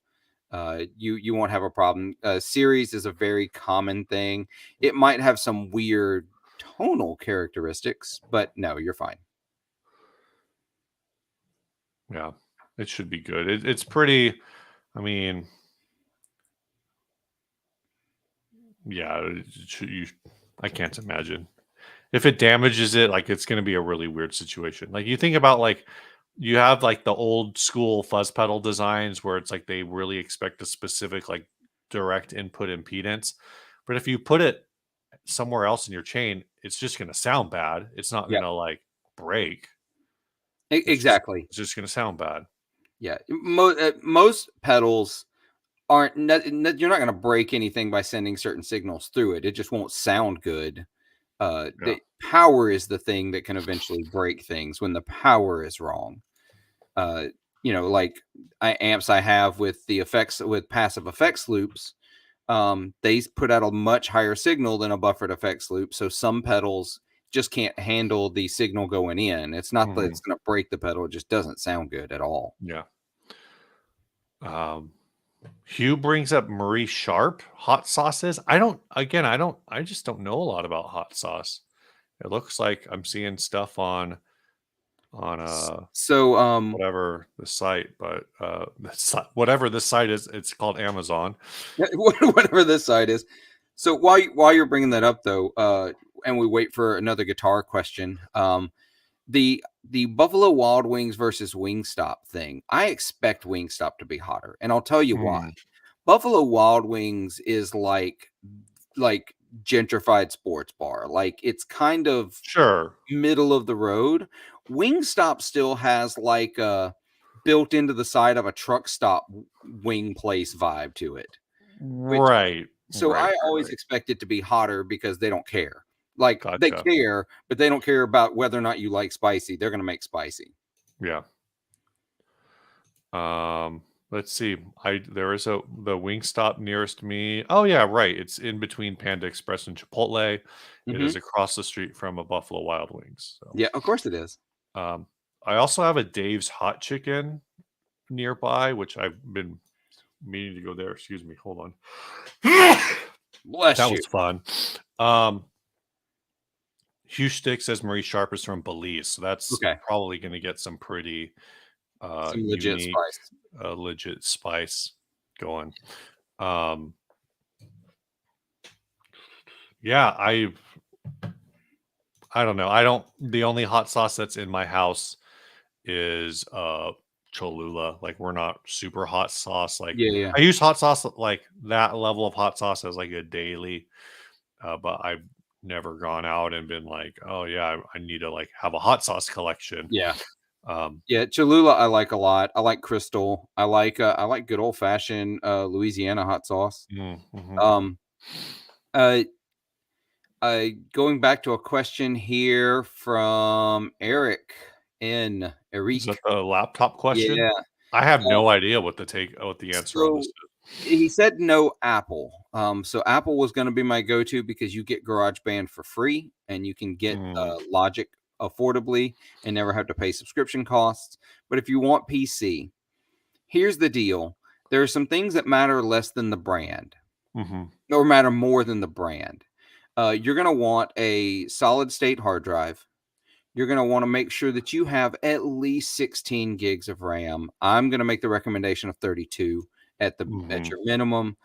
You won't have a problem. Series is a very common thing. It might have some weird tonal characteristics, but no, you're fine. Yeah, it should be good. It's pretty, I mean, yeah, I can't imagine. If it damages it, like it's going to be a really weird situation. Like you think about like, you have like the old school fuzz pedal designs where it's like they really expect a specific like direct input impedance. But if you put it somewhere else in your chain, it's just going to sound bad. It's not going to like break. Exactly. It's just going to sound bad. Yeah. Most pedals aren't, you're not going to break anything by sending certain signals through it. It just won't sound good. The power is the thing that can eventually break things when the power is wrong. Like amps I have with the effects, with passive effects loops, they put out a much higher signal than a buffered effects loop. So some pedals just can't handle the signal going in. It's not that it's Mhm. going to break the pedal. It just doesn't sound good at all. Yeah. Hugh brings up Marie Sharp hot sauces. I just don't know a lot about hot sauce. It looks like I'm seeing stuff on So whatever the site, but whatever this site is, it's called Amazon. whatever this side is. So while you're bringing that up though, and we wait for another guitar question, the Buffalo Wild Wings versus Wingstop thing, I expect Wingstop to be hotter, and I'll tell you why. Buffalo Wild Wings is like gentrified sports bar. Like, it's kind of Sure. middle of the road. Wingstop still has like a built into the side of a truck stop wing place vibe to it. Right. So I always Right. expect it to be hotter because they don't care. Like, they Gotcha. care, but they don't care about whether or not you like spicy. They're going to make spicy. Yeah. Let's see. There is the Wingstop nearest me. Oh yeah, right. It's in between Panda Express and Chipotle. It is across the street from a Buffalo Wild Wings. So Yeah, of course it is. I also have a Dave's Hot Chicken nearby, which I've been meaning to go there. Excuse me. Hold on. Bless That you. was fun. Hugh Stick says Marie Sharp is from Belize, so that's Okay. probably going to get some pretty Some legit unique, spice. legit spice going. Yeah, I don't know. The only hot sauce that's in my house is Cholula. Like, we're not super hot sauce. Like, Yeah. I use hot sauce, like that level of hot sauce as like a daily, but I've never gone out and been like, oh yeah, I need to like have a hot sauce collection. Yeah. Yeah, Cholula I like a lot. I like Crystal. I like good old fashioned Louisiana hot sauce. Mm-hmm. Going back to a question here from Eric Is Eric. that the laptop question? Yeah. I have no idea what the answer on this is. He said no Apple. So Apple was going to be my go-to because you get GarageBand for free and you can get Logic affordably and never have to pay subscription costs. But if you want PC, here's the deal. There are some things that matter less than the brand, or matter more than the brand. You're going to want a solid state hard drive. You're going to want to make sure that you have at least 16 gigs of RAM. I'm going to make the recommendation of 32 at your minimum.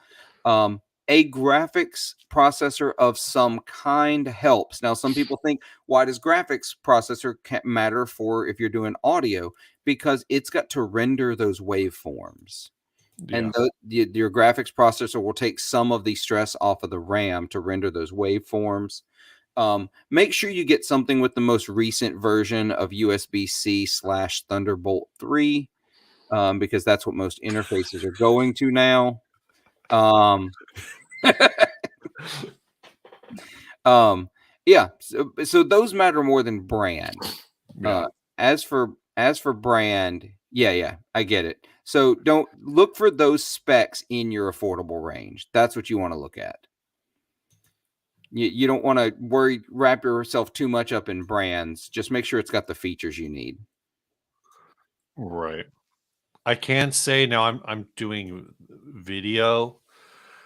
A graphics processor of some kind helps. Now, some people think, why does graphics processor matter for if you're doing audio? Because it's got to render those waveforms. Yeah. And your graphics processor will take some of the stress off of the RAM to render those waveforms. Make sure you get something with the most recent version of USB-C/Thunderbolt 3, because that's what most interfaces are going to now. Yeah. So those matter more than brand. Yeah. As for brand, yeah, I get it. So don't look for those specs in your affordable range. That's what you want to look at. You don't want to wrap yourself too much up in brands. Just make sure it's got the features you need. Right. I can say now I'm doing video.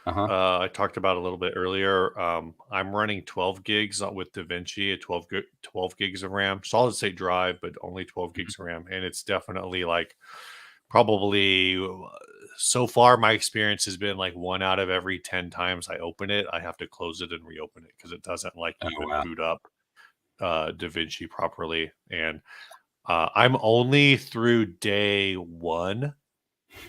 I talked about a little bit earlier. I'm running 12 gigs with DaVinci at 12 gigs of RAM, solid state drive, but only 12 gigs of RAM. And it's definitely like probably so far my experience has been like 1 out of every 10 times I open it, I have to close it and reopen it because it doesn't like even boot up DaVinci properly. And I'm only through day 1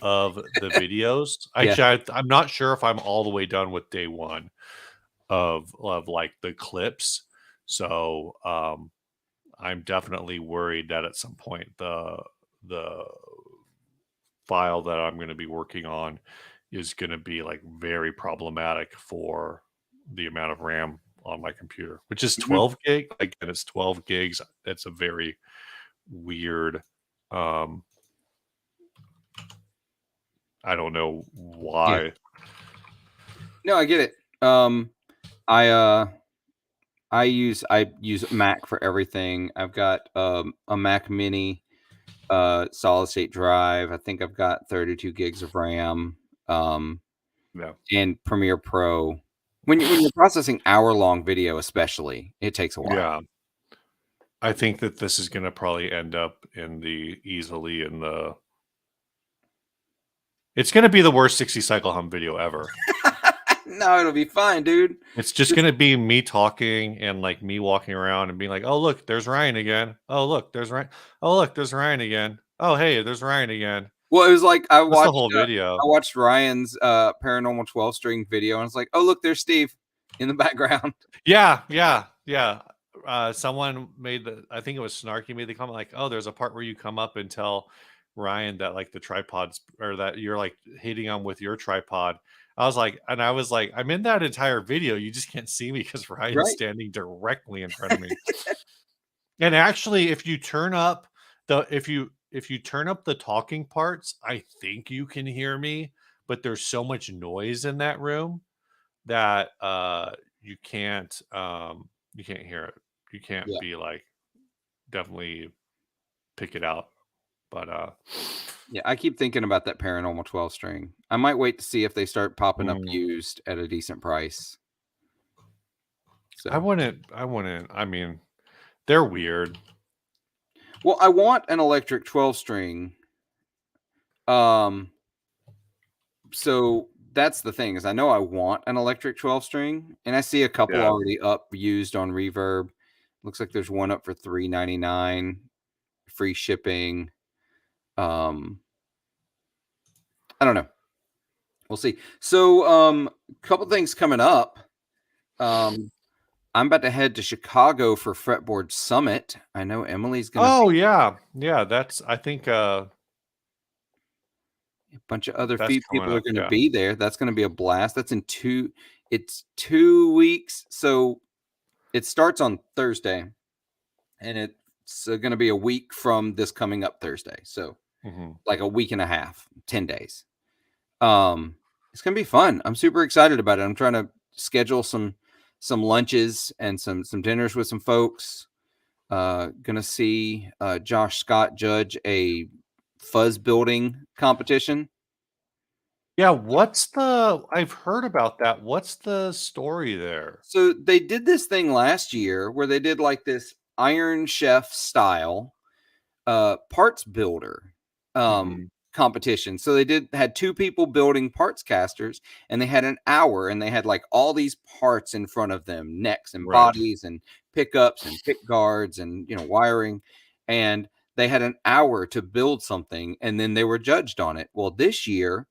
of the videos. Actually, I'm not sure if I'm all the way done with day 1 of like the clips. So I'm definitely worried that at some point the file that I'm going to be working on is going to be like very problematic for the amount of RAM on my computer, which is 12 gig. Again, it's 12 gigs. That's a very weird. I don't know why. No, I get it. I use Mac for everything. I've got a Mac Mini, solid state drive. I think I've got 32 gigs of RAM, Yeah. and Premiere Pro. When you're processing hour-long video, especially, it takes a while. Yeah. I think that this is going to probably end up easily in the. It's going to be the worst 60 cycle hum video ever. No, it'll be fine, dude. It's just going to be me talking and like me walking around and being like, "Oh, look, there's Ryan again. Oh, look, there's Ryan. Oh, look, there's Ryan again. Oh, hey, there's Ryan again." Well, it was like That's the whole video. I watched Ryan's Paranormal 12 string video, and it's like, oh, look, there's Steve in the background. Yeah. Someone made I think it was Snarky made the comment like, "Oh, there's a part where you come up and tell Ryan that like the tripods or that you're like hitting on with your tripod." I was like, I'm in that entire video. You just can't see me because Ryan's Right. standing directly in front of me. And actually, if you turn up the talking parts, I think you can hear me, but there's so much noise in that room that you can't hear it. You can't be like definitely pick it out. But yeah, I keep thinking about that Paranormal 12 string. I might wait to see if they start popping up used at a decent price. So I wouldn't. I mean, they're weird. Well, I want an electric 12 string. So that's the thing, is I know I want an electric 12 string, and I see a couple already up used on Reverb. Looks like there's one up for $3.99, free shipping. I don't know. We'll see. So, a couple things coming up. I'm about to head to Chicago for Fretboard Summit. I know Emily's gonna. Oh yeah. That's. I think a bunch of other people are going to be there. That's going to be a blast. That's it's 2 weeks. So it starts on Thursday, and it's going to be a week from this coming up Thursday. So like a week and a half, 10 days. It's going to be fun. I'm super excited about it. I'm trying to schedule some lunches and some dinners with some folks. Gonna see Josh Scott judge a fuzz building competition. Yeah, I've heard about that. What's the story there? So they did this thing last year where they did like this Iron Chef style parts builder competition. So they had two people building parts casters, and they had an hour, and they had like all these parts in front of them, necks and bodies and pickups and pick guards and wiring, and they had an hour to build something, and then they were judged on it. Well, this year,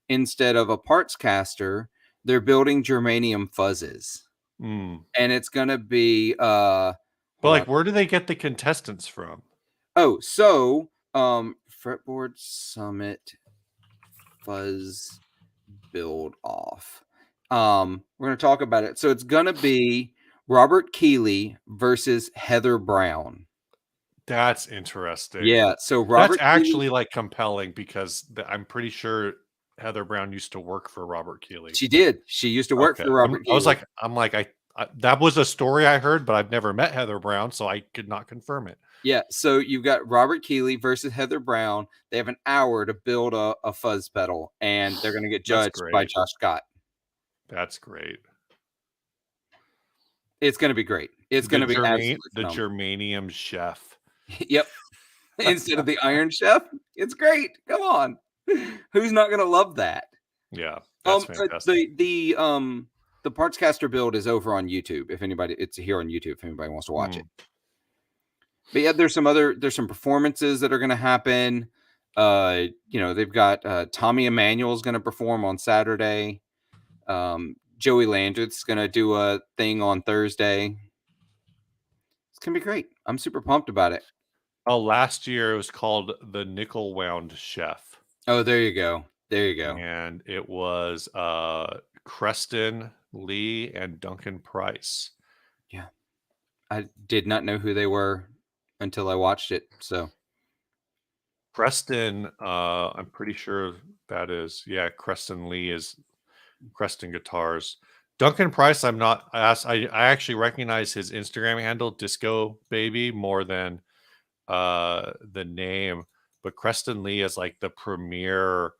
instead of a parts caster, they're building germanium fuzzes, and it's gonna be but like, where do they get the contestants from? Oh, so Fretboard Summit Fuzz Build Off. We're going to talk about it. So it's going to be Robert Keeley versus Heather Brown. That's interesting. Yeah. So Robert that's actually like compelling, because I'm pretty sure Heather Brown used to work for Robert Keeley. She did. She used to work for Robert Keeley. I'm like, that was a story I heard, but I've never met Heather Brown, so I could not confirm it. Yeah, so you've got Robert Keeley versus Heather Brown. They have an hour to build a fuzz pedal, and they're going to get judged by Josh Scott. That's great. It's going to be great. It's going to be the germanium chef. Yep. Instead of the Iron Chef. It's great. Come on. Who's not going to love that? Yeah, that's fantastic. The parts caster build is over on YouTube. It's here on YouTube if anybody wants to watch it. But yeah, there's some performances that are going to happen. They've got Tommy Emmanuel's going to perform on Saturday. Joey Landreth's going to do a thing on Thursday. It's going to be great. I'm super pumped about it. Oh, last year it was called the Nickel Wound Chef. Oh, there you go. And it was Creston, Lee, and Duncan Price. Yeah. I did not know who they were until I watched it. So Creston, I'm pretty sure that is, Creston Lee is Creston Guitars. Duncan Price, I'm not asked. I actually recognize his Instagram handle, Disco Baby, more than the name. But Creston Lee is like the premier.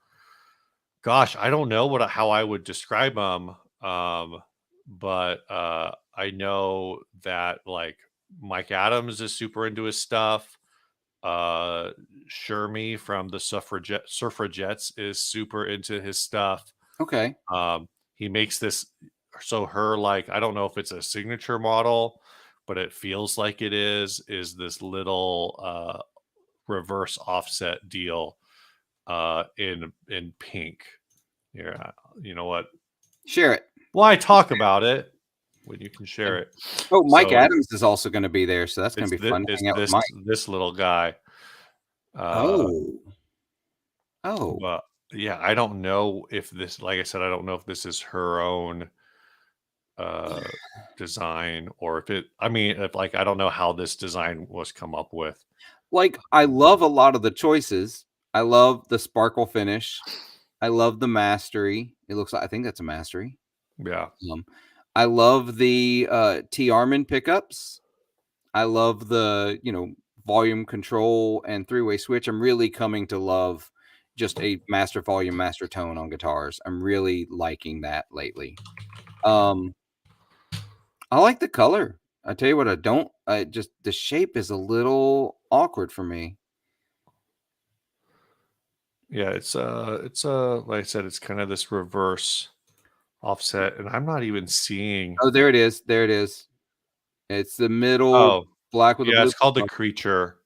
Gosh, I don't know how I would describe him. But I know that like Mike Adams is super into his stuff. Shermie from the Suffragettes is super into his stuff. Okay. He makes this, so her, like, I don't know if it's a signature model, but it feels like it is this little reverse offset deal in pink. Yeah, you know what? Share it. Why talk about it when you can share it? Oh, Mike Adams is also going to be there, so that's going to be fun to hang out with Mike. This little guy. But yeah, I don't know if this, like I said, I don't know if this is her own design or if it, I mean, if like, I don't know how this design was come up with. Like, I love a lot of the choices. I love the sparkle finish. I love the mastery. It looks like, I think that's a mastery. Yeah. I love the T Armin pickups. I love the, volume control and three-way switch. I'm really coming to love just a master volume, master tone on guitars. I'm really liking that lately. I like the color. I tell you what, the shape is a little awkward for me. Yeah, it's like I said, it's kind of this reverse offset, and I'm not even seeing. Oh, there it is. There it is. It's the middle black with a blue. It's called the Creature.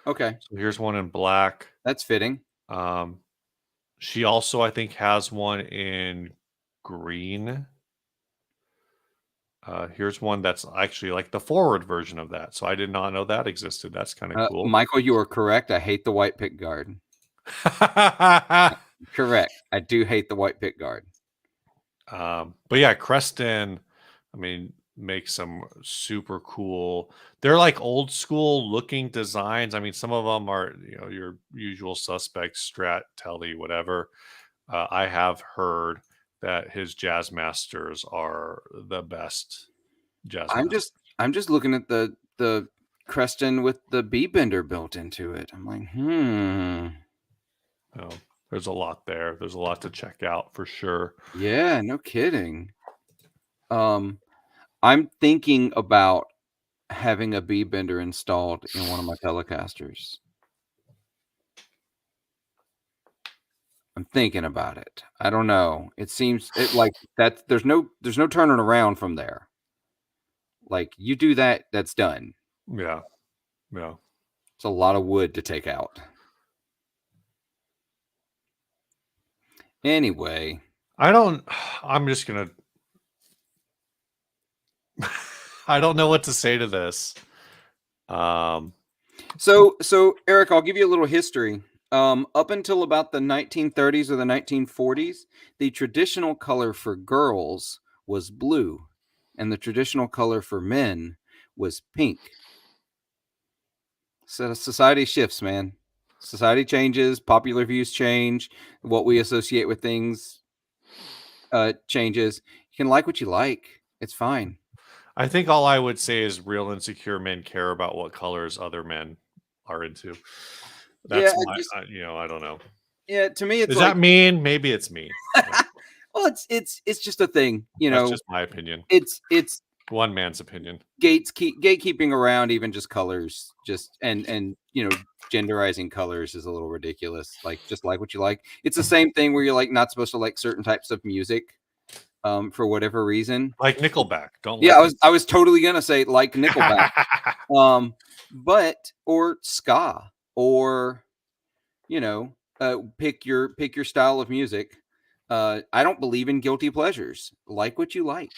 Okay. So here's one in black. That's fitting. She also, I think, has one in green. Here's one that's actually like the forward version of that. So I did not know that existed. That's kind of cool. Michael, you are correct. I hate the white pick guard. Correct. I do hate the white pick guard. But yeah, Creston, I mean, makes some super cool. They're like old school looking designs. I mean, some of them are, your usual suspects, Strat, Telly, whatever. I have heard that his Jazz Masters are the best Jazz Masters. I'm just looking at the Creston with the B bender built into it. I'm like, Oh, there's a lot there. There's a lot to check out for sure. Yeah, no kidding. I'm thinking about having a B bender installed in one of my Telecasters. I'm thinking about it. I don't know. It seems like that there's no turning around from there. Like, you do that, that's done. Yeah. Yeah. It's a lot of wood to take out. Anyway, I'm just going to, I don't know what to say to this. So Eric, I'll give you a little history. Up until about the 1930s or the 1940s, the traditional color for girls was blue, and the traditional color for men was pink. So society shifts, man. Society changes, popular views change, what we associate with things changes. You can like what you like. It's fine. I think all I would say is real insecure men care about what colors other men are into. That's I don't know. Yeah, to me, it's is that mean? Maybe it's mean. Well, it's just a thing, That's just my opinion. It's one man's opinion. Gatekeeping around even just colors, and genderizing colors is a little ridiculous. Like, just like what you like. It's the same thing where you're like not supposed to like certain types of music, for whatever reason. Like Nickelback. Don't. Yeah, I was totally gonna say like Nickelback, but or ska, or pick your style of music. I don't believe in guilty pleasures. Like what you like.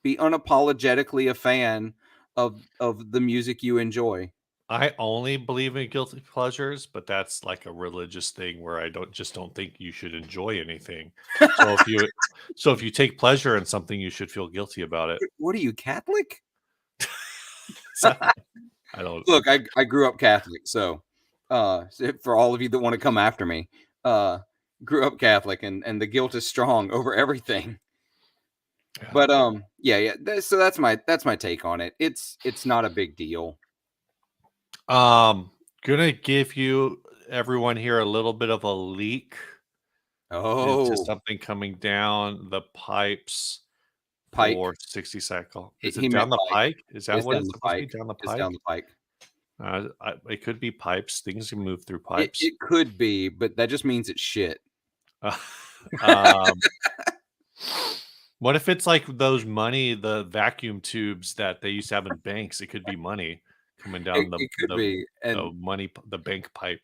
Be unapologetically a fan of the music you enjoy. I only believe in guilty pleasures, but that's like a religious thing where I don't think you should enjoy anything. So if you take pleasure in something, you should feel guilty about it. What are you, Catholic? I don't look. I grew up Catholic, so for all of you that want to come after me, grew up Catholic, and the guilt is strong over everything. Yeah. But yeah. So that's my take on it. It's not a big deal. Gonna give you everyone here a little bit of a leak into Oh, something coming down the pipes pike. for 60 cycle. Is He it down meant the pike. pike? Is that It's what down it's the supposed to be? pike. Down the It's down pike? the pike. It could be pipes. Things can move through pipes. It could be, but that just means it's shit. Um, what if it's like those the vacuum tubes that they used to have in banks? It could be money coming down It could be, and the bank pipe.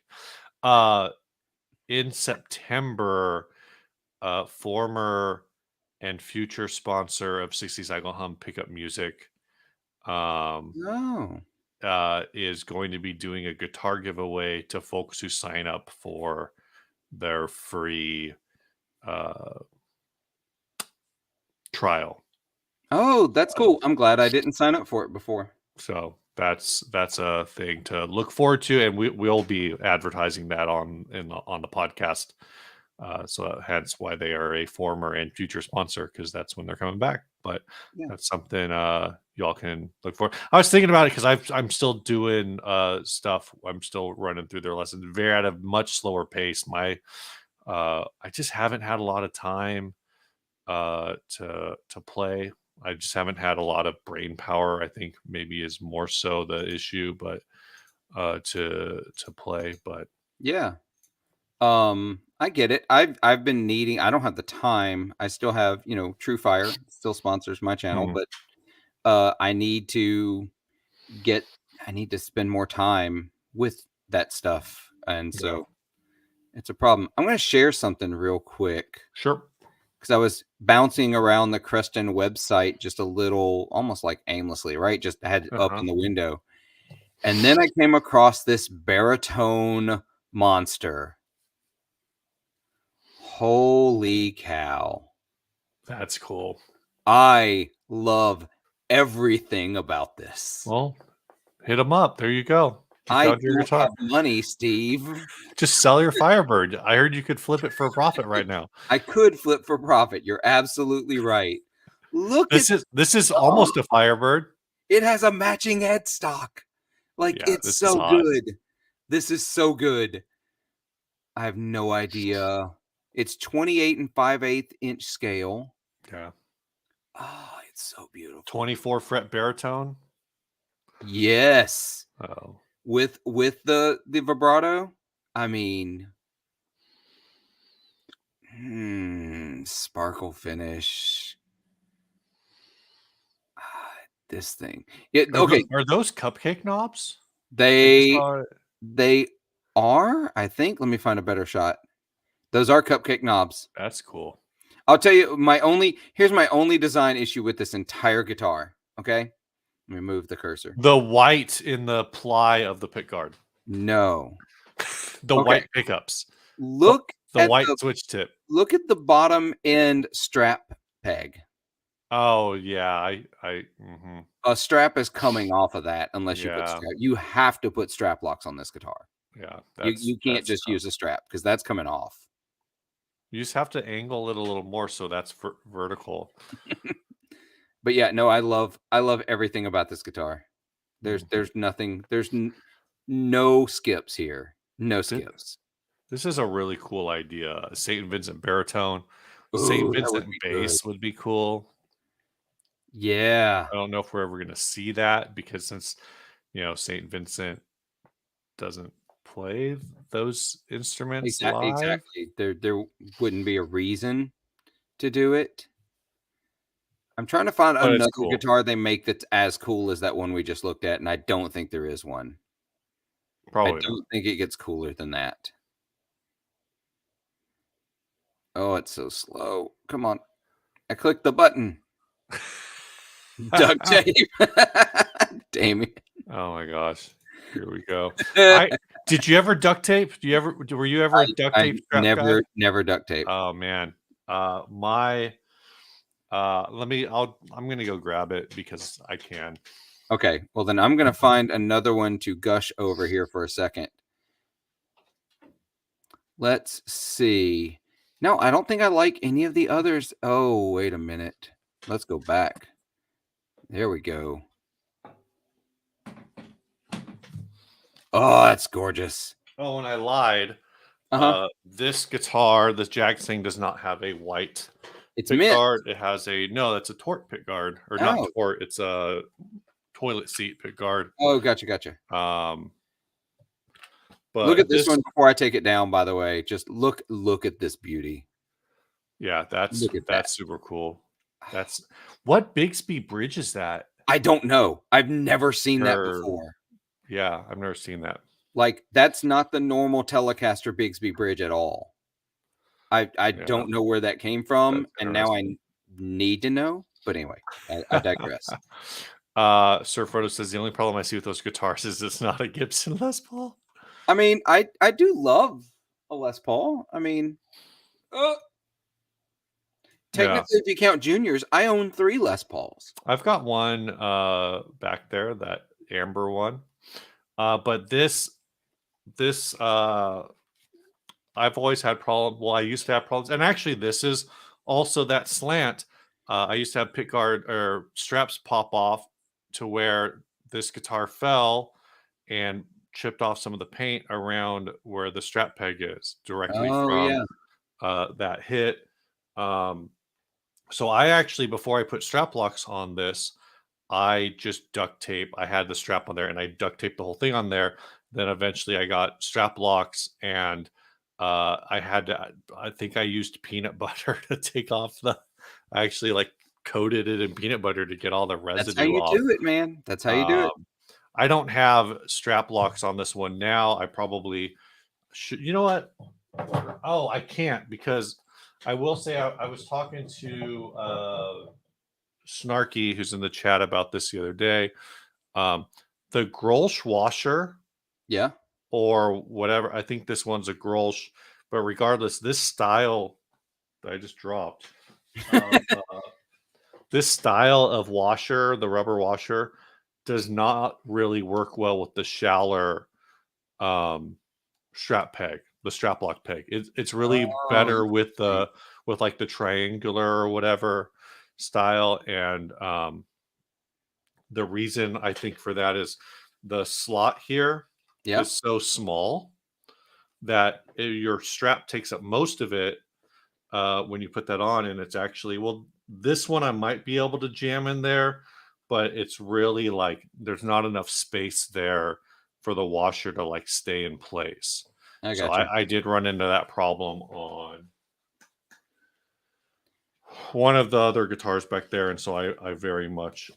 In September, former and future sponsor of 60 Cycle Hum Pickup Music, no. is going to be doing a guitar giveaway to folks who sign up for their free trial. Oh, that's cool. I'm glad I didn't sign up for it before. So that's a thing to look forward to, and we'll be advertising that on the podcast. So hence why they are a former and future sponsor, because that's when they're coming back. But that's something y'all can look for. I was thinking about it because I'm still doing stuff. I'm still running through their lessons very at a much slower pace. I just haven't had a lot of time to play. I just haven't had a lot of brain power, I think maybe is more so the issue, but to play. But yeah. I get it. I've been needing, I don't have the time. I still have, True Fire still sponsors my channel, but I need to spend more time with that stuff. And so it's a problem. I'm going to share something real quick. Sure. Because I was bouncing around the Creston website just a little, almost like aimlessly, right? Just had it up in the window. And then I came across this baritone monster. Holy cow. That's cool. I love everything about this. Well, hit them up. There you go. I don't have money, Steve. Just sell your Firebird. I heard you could flip it for a profit right now. I could flip for profit. You're absolutely right. Look, this is almost a Firebird. It has a matching headstock. It's so good. This is so good. I have no idea. It's 28 and 5/8 inch scale. Yeah. Oh, it's so beautiful. 24 fret baritone. Yes. Oh. With the vibrato. I mean, sparkle finish. This thing. Okay. Are those cupcake knobs? They are, I think. Let me find a better shot. Those are cupcake knobs. That's cool. I'll tell you here's my only design issue with this entire guitar. Okay. Let me move the cursor. The white in the ply of the pickguard. No. The white pickups. Look the white switch tip. Look at the bottom end strap peg. Oh yeah, a strap is coming off of that unless you put strap. You have to put strap locks on this guitar. Yeah, you can't just use a strap because that's coming off. You just have to angle it a little more so that's vertical. But yeah, no, I love everything about this guitar. There's nothing. There's no skips here. No skips. This is a really cool idea. St. Vincent baritone. St. Vincent bass would be cool. Yeah. I don't know if we're ever going to see that because since, St. Vincent doesn't play those instruments live. Exactly. There wouldn't be a reason to do it. I'm trying to find another guitar they make that's as cool as that one we just looked at, and I don't think there is one. Probably I don't think it gets cooler than that. Oh, it's so slow. Come on. I clicked the button. Duct tape. Damn it. Oh my gosh. Here we go. Did you ever duct tape? Were you ever a duct tape strap guy? Never duct tape. Oh man. I'm gonna go grab it because I can. Okay. Well then I'm gonna find another one to gush over here for a second. Let's see. No, I don't think I like any of the others. Oh, wait a minute. Let's go back. There we go. Oh, that's gorgeous. Oh, and I lied. Uh-huh. This guitar, this Jagsing, does not have a white It's pick mint. guard. It has a that's a Tort pick guard, or not Oh. Tort. It's a toilet seat pick guard. Oh, gotcha. But look at this one before I take it down. By the way, just look at this beauty. Yeah, that's that. super cool. That's what Bigsby bridge is that? I don't know. I've never seen that before. Yeah, I've never seen that. Like, that's not the normal Telecaster Bigsby bridge at all. I don't know where that came from, and now I need to know. But anyway, I digress. Sir Frodo says the only problem I see with those guitars is it's not a Gibson Les Paul. I mean, I do love a Les Paul. I mean, technically, if you count juniors, I own 3 Les Pauls. I've got one back there, that amber one. But this I've always had problems. Well, I used to have problems, and actually, this is also that slant. I used to have pick guard or straps pop off to where this guitar fell and chipped off some of the paint around where the strap peg is directly from that hit. So I actually, before I put strap locks on this, I just duct tape. I had the strap on there and I duct taped the whole thing on there. Then eventually I got strap locks, and I think I used peanut butter to take off I actually like coated it in peanut butter to get all the residue off. That's how you do it, man. That's how you do it. I don't have strap locks on this one now. I probably should. You know what? Oh, I can't, because I will say I was talking to Snarky, who's in the chat, about this the other day. The Grolsch washer, or whatever. I think this one's a Grolsch, but regardless, this style that I just dropped, this style of washer, the rubber washer, does not really work well with the Schaller strap peg, the strap lock peg. It's really better with like the triangular or whatever style. And the reason I think for that is the slot here is so small that your strap takes up most of it when you put that on. And it's actually, this one I might be able to jam in there, but it's really like there's not enough space there for the washer to like stay in place. So I did run into that problem on one of the other guitars back there, and so I very much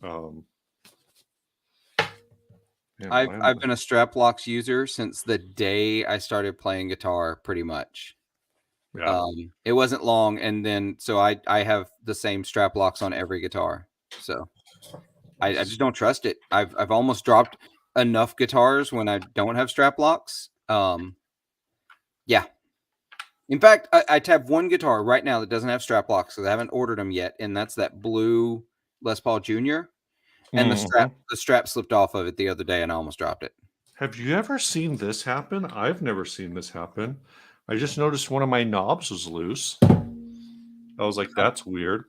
I've been a strap locks user since the day I started playing guitar, pretty much. It wasn't long, and then so I have the same strap locks on every guitar. So I just don't trust it. I've almost dropped enough guitars when I don't have strap locks. In fact, I have one guitar right now that doesn't have strap locks, so I haven't ordered them yet, and that's that blue Les Paul Junior. And the strap slipped off of it the other day, and I almost dropped it. Have you ever seen this happen? I've never seen this happen. I just noticed one of my knobs was loose. I was like, that's weird.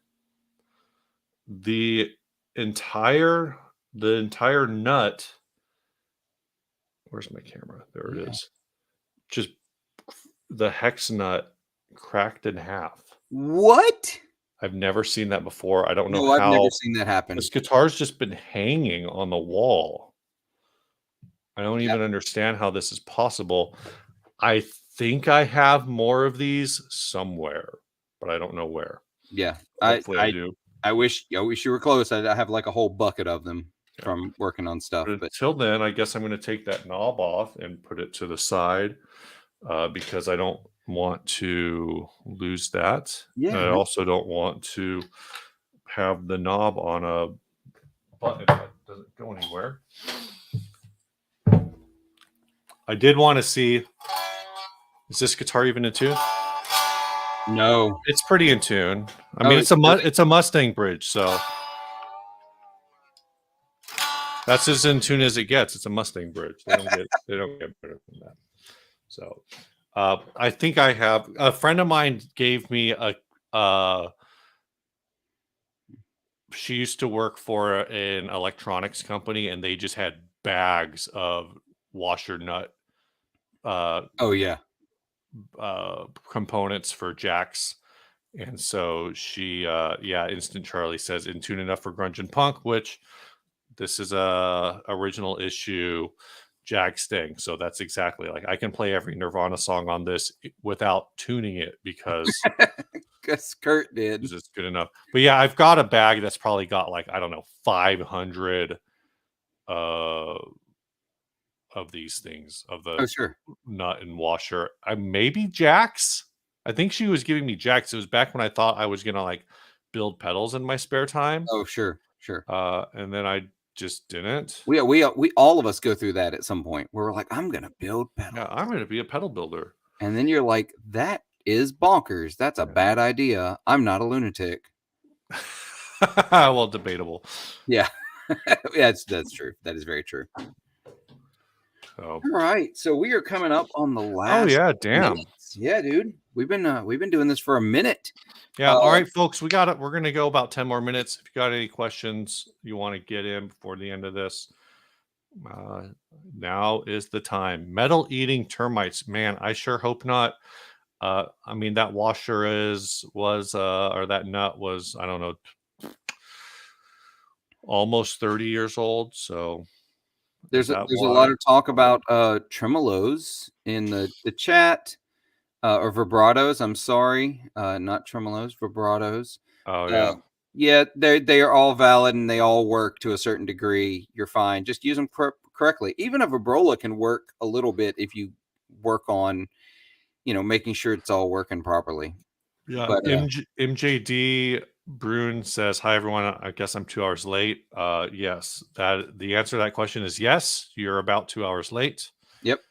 The entire nut. Where's my camera? There it is. Just the hex nut cracked in half. What? I've never seen that before. I don't know how. I've never seen that happen. This guitar's just been hanging on the wall. I don't even understand how this is possible. I think I have more of these somewhere, but I don't know where. Yeah, hopefully I do. I wish you were close. I have like a whole bucket of them from working on stuff. But until then, I guess I'm going to take that knob off and put it to the side because I don't want to lose that. Yeah. And I also don't want to have the knob on a button that doesn't go anywhere. I did want to see, is this guitar even in tune? No, it's pretty in tune. I mean, it's a Mustang bridge, so that's as in tune as it gets. It's a Mustang bridge. They don't get better than that. So I think I have a friend of mine gave me she used to work for an electronics company, and they just had bags of washer nut Oh yeah. components for jacks. And so she, Instant Charlie says in tune enough for grunge and punk, which this is a original issue jack sting. So that's exactly like I can play every Nirvana song on this without tuning it because Because Kurt did. it's just good enough. But yeah, I've got a bag that's probably got like, I don't know, 500 of these things of the Oh sure. nut and washer. Maybe jacks. I think she was giving me jacks. It was back when I thought I was gonna like build pedals in my spare time. Oh sure. And then I just didn't. We all of us go through that at some point where we're like, I'm gonna build pedals. Yeah, I'm gonna be a pedal builder. And then you're like, that is bonkers. That's a bad idea. I'm not a lunatic. Well, debatable. Yeah. Yeah, that's true. That is very true. So. All right. So we are coming up on the last. Oh yeah, damn. Minutes. Yeah, dude. We've been doing this for a minute. Yeah. All right, folks. We're gonna go about 10 more minutes. If you got any questions you want to get in before the end of this, now is the time. Metal eating termites. Man, I sure hope not. I mean, that washer or that nut was, I don't know, almost 30 years old. So there's a lot of talk about tremolos in the chat, or vibratos. I'm sorry, not tremolos, vibratos. Oh yeah. Yeah, they are all valid and they all work to a certain degree. You're fine. Just use them correctly. Even a vibrola can work a little bit if you work on, making sure it's all working properly. Yeah. But, MJD Brune says, "Hi everyone. I guess I'm 2 hours late." Yes. The answer to that question is yes. You're about 2 hours late. Yep.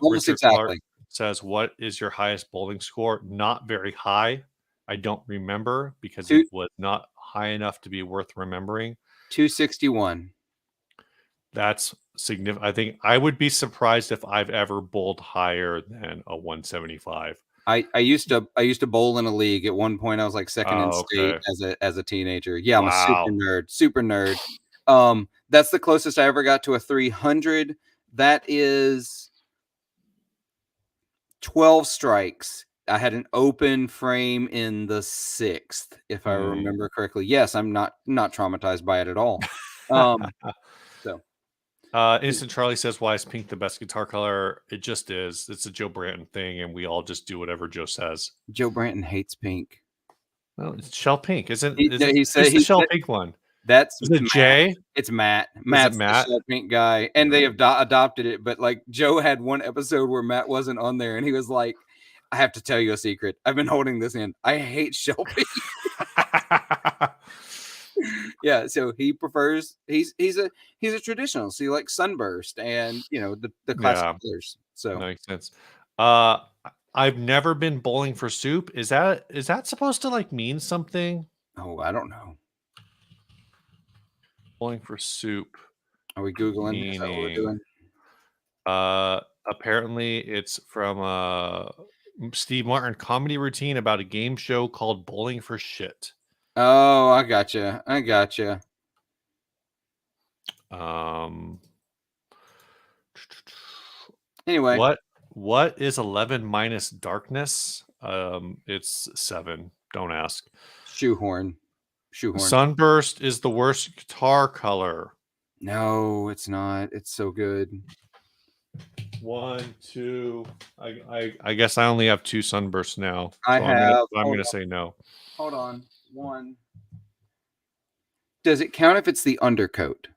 Richard exactly. Clark says, "What is your highest bowling score?" Not very high. I don't remember because it was not high enough to be worth remembering. 261. That's significant. I think I would be surprised if I've ever bowled higher than a 175. I used to bowl in a league. At one point I was like second in state as a teenager. Yeah, I'm a super nerd. That's the closest I ever got to a 300. That is 12 strikes. I had an open frame in the 6th, if I remember correctly. Yes, I'm not traumatized by it at all. Instant Charlie says, "Why is pink the best guitar color?" It just is. It's a Joe Branton thing, and we all just do whatever Joe says. Joe Branton hates pink. Well, it's shell pink, isn't he? He's the shell pink one. That's is it Matt. Jay? It's Matt. Matt's the shell pink guy, and they have adopted it. But like Joe had one episode where Matt wasn't on there, and he was like, "I have to tell you a secret. I've been holding this in. I hate shell pink." Yeah, so he prefers he's a traditional. So he likes sunburst and the classic colors. So makes sense. I've never been bowling for soup. Is that supposed to like mean something? Oh, I don't know. Bowling for soup. Are we Googling? Meaning, is that what we're doing? Apparently it's from Steve Martin comedy routine about a game show called Bowling for Shit. Oh, I gotcha. Anyway, what is 11 minus darkness? It's 7. Don't ask. Shoehorn. Sunburst is the worst guitar color. No, it's not. It's so good. 1, 2. I guess I only have 2 sunbursts now. So I'm gonna say no. Hold on. 1. Does it count if it's the undercoat?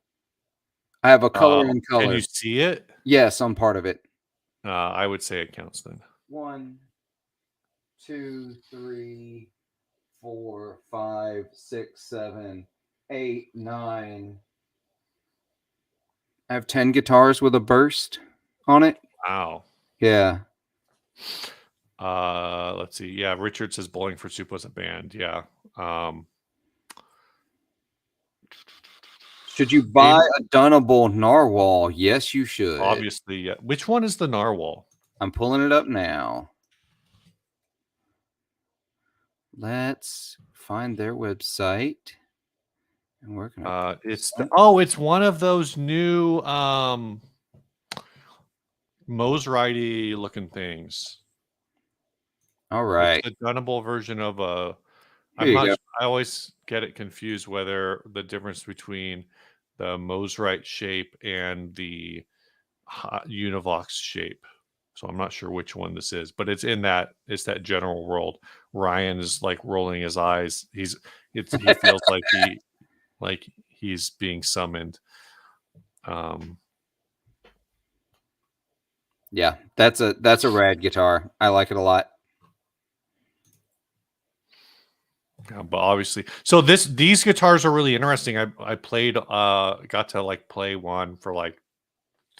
I have a color in color. Can you see it? Yes, on part of it. I would say it counts then. 1, 2, 3, 4, 5, 6, 7, 8, 9. I have 10 guitars with a burst on it. Wow. Yeah. Let's see. Yeah, Richard says Bowling for Soup was a band. Yeah. Should you buy a Donable Narwhal? Yes, you should. Obviously, yeah. Which one is the Narwhal? I'm pulling it up now. Let's find their website. I'm working on It's it's one of those new Mosrite looking things. All right. It's a Donable version of a. Here you go. I always get it confused whether the difference between the Mosrite shape and the Univox shape. So I'm not sure which one this is, but it's that general world. Ryan is like rolling his eyes. He feels like he's being summoned. Yeah, that's a rad guitar. I like it a lot. But obviously, so these guitars are really interesting. I played got to like play one for like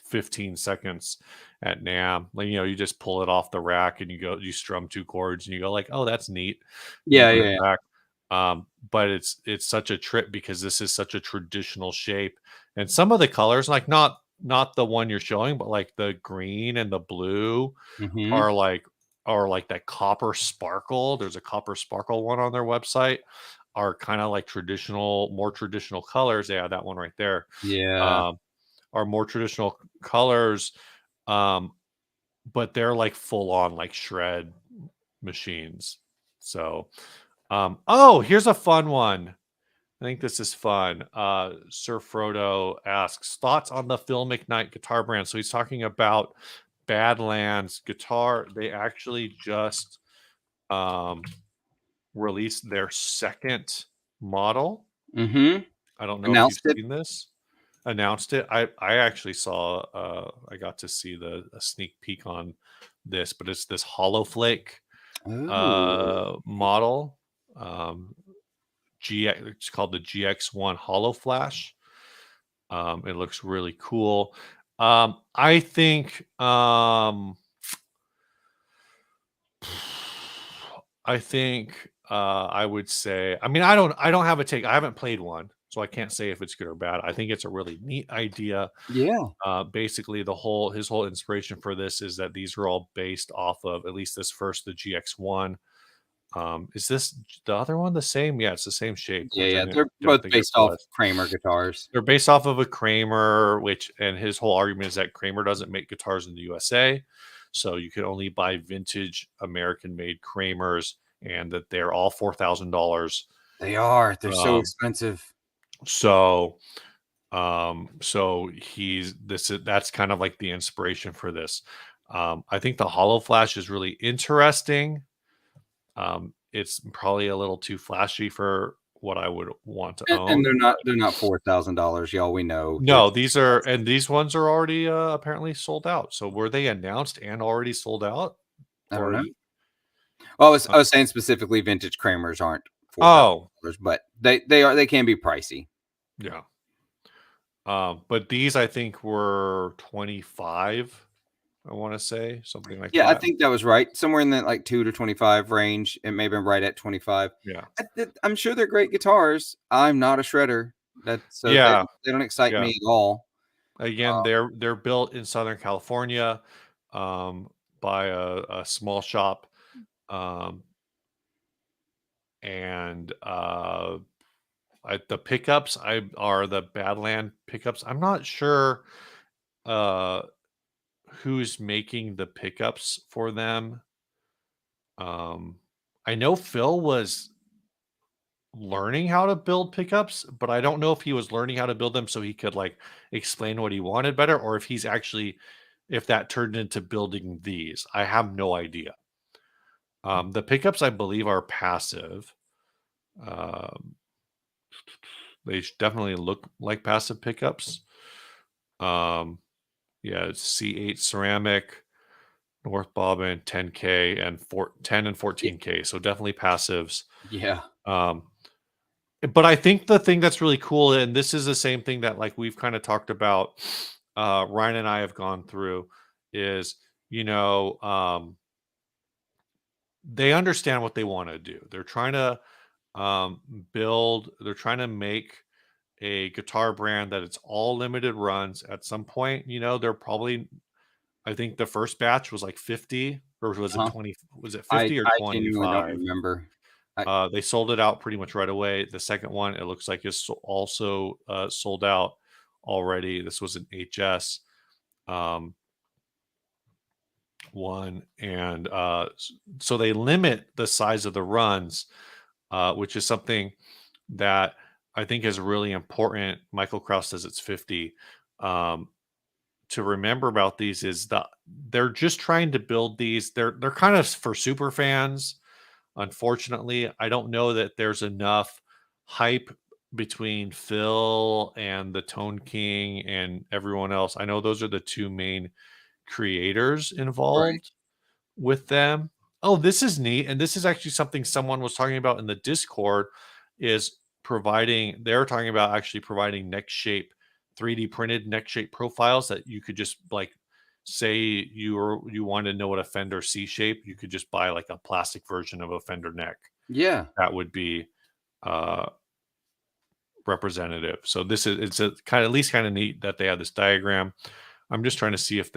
15 seconds at NAMM. Like, you just pull it off the rack and you strum 2 chords and you go like, oh, that's neat. Yeah, put yeah, it back. But it's such a trip because this is such a traditional shape, and some of the colors, like not the one you're showing, but like the green and the blue Mm-hmm. are like that copper sparkle. There's a copper sparkle one on their website, are kind of like more traditional colors. Yeah, that one right there. Yeah. Are more traditional colors, but they're like full on like shred machines. So, here's a fun one. I think this is fun. Sir Frodo asks thoughts on the Phil McKnight guitar brand. So he's talking about Badlands guitar. They actually just released their second model. Mm-hmm. I don't know Announced if you've it. seen this. Announced it. I actually saw. I got to see a sneak peek on this, but it's this Hollow Flake Ooh. model. It's called the GX1 Hollow Flash. It looks really cool. I think I would say, I mean, I don't have a take. I haven't played one, so I can't say if it's good or bad. I think it's a really neat idea. Yeah. Basically his whole inspiration for this is that these are all based off of, at least this first, the GX1. Is this the other one the same? Yeah, it's the same shape, Yeah, which I yeah. They're don't both think it based off was. Kramer guitars. They're based off of a Kramer, and his whole argument is that Kramer doesn't make guitars in the USA. So you can only buy vintage American-made Kramers, and that they're all $4,000. They are. They're so Um, expensive. so that's kind of like the inspiration for this. I think the Hollow Flash is really interesting. It's probably a little too flashy for what I would want to And own. they're not $4,000, y'all. We know. No, these ones are already apparently sold out. So were they announced and already sold out? I don't know. Or Well, I was saying specifically vintage Kramers aren't $4,000, but they can be pricey. Yeah. But these I think were 25. I want to say something like that. Yeah, I think that was right. Somewhere in that like 2 to 25 range. It may have been right at 25. Yeah. I'm sure they're great guitars. I'm not a shredder. They don't excite me at all. Again, they're built in Southern California, by a small shop, and the pickups are the Badland pickups. I'm not sure who's making the pickups for them. I know Phil was learning how to build pickups, but I don't know if he was learning how to build them so he could like explain what he wanted better, or if that turned into building these. I have no idea. The pickups, I believe, are passive. They definitely look like passive pickups. Yeah, it's C8 ceramic, North bobbin, 10K, and 10 and 14K. So definitely passives. Yeah. But I think the thing that's really cool, and this is the same thing that like we've kind of talked about, Ryan and I have gone through, is they understand what they want to do. They're trying to they're trying to make a guitar brand that it's all limited runs. At some point, they're probably, I think the first batch was like 50, or was it 20? Was it 50 or I genuinely don't 25? remember. They sold it out pretty much right away. The second one, it looks like, is also sold out already. This was an HS one, and so they limit the size of the runs, which is something that I think is really important. Michael Kraus says it's 50. To remember about these is that they're just trying to build these. They're kind of for super fans. Unfortunately, I don't know that there's enough hype between Phil and the Tone King and everyone else. I know those are the two main creators Right. involved with them. Oh, this is neat. And this is actually something someone was talking about in the Discord, is they're talking about actually providing neck shape, 3D printed neck shape profiles that you could just like, say you want to know what a Fender C shape, you could just buy like a plastic version of a Fender neck. Yeah. That would be representative. So it's a kind of, at least kind of neat that they have this diagram. I'm just trying to see if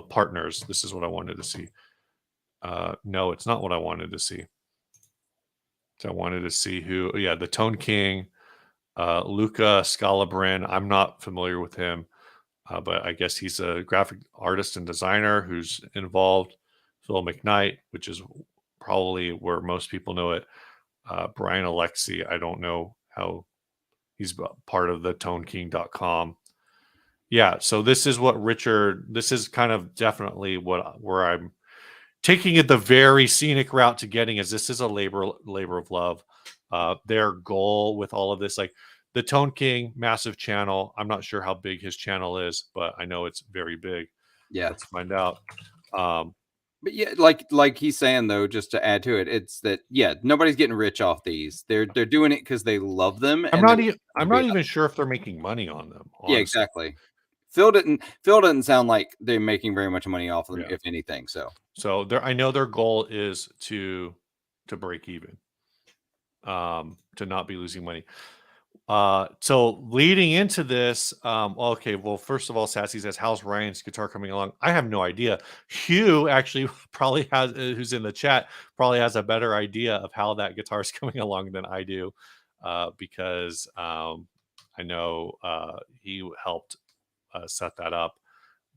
partners. This is what I wanted to see. No, it's not what I wanted to see. So I wanted to see the Tone King, Luca Scalabrin. I'm not familiar with him, but I guess he's a graphic artist and designer who's involved. Phil McKnight, which is probably where most people know it. Brian Alexi, I don't know how he's part of the toneking.com. Yeah, so this is kind of definitely where I'm taking it the very scenic route to getting, is this is a labor of love. Their goal with all of this, like the Tone King, massive channel. I'm not sure how big his channel is, but I know it's very big. Yeah. Let's find out. But yeah, like he's saying though, just to add to it, it's that nobody's getting rich off these. They're doing it because they love them. I'm not even sure if they're making money on them. Honestly. Yeah, exactly. Phil doesn't sound like they're making very much money off of them, if anything. So I know their goal is to break even, to not be losing money. So leading into this, okay, well, first of all, Sassy says, how's Ryan's guitar coming along? I have no idea. Hugh actually probably has, who's in the chat, probably has a better idea of how that guitar is coming along than I do, because I know he helped set that up,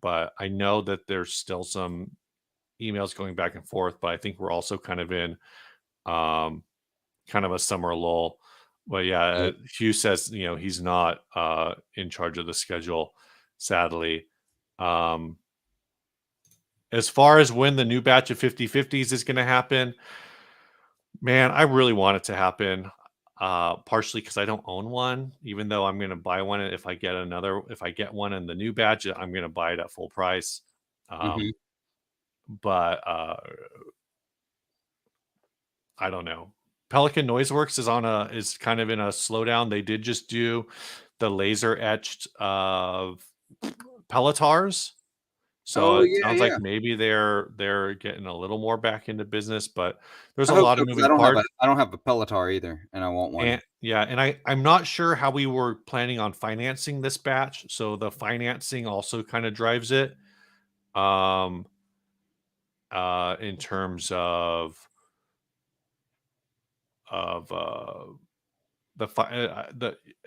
but I know that there's still some emails going back and forth, but I think we're also kind of in kind of a summer lull. Well, yeah, Hugh says, he's not in charge of the schedule, sadly. As far as when the new batch of 50/50s is going to happen, man, I really want it to happen. Partially because I don't own one, even though I'm going to buy one. If I get one in the new batch, I'm going to buy it at full price. But I don't know. Pelican Noiseworks is kind of in a slowdown. They did just do the laser etched Pelotars. So it sounds like maybe they're getting a little more back into business, but there's a lot of moving parts. I don't have a Pelotar either, and I want one. And I'm not sure how we were planning on financing this batch. So the financing also kind of drives it. In terms of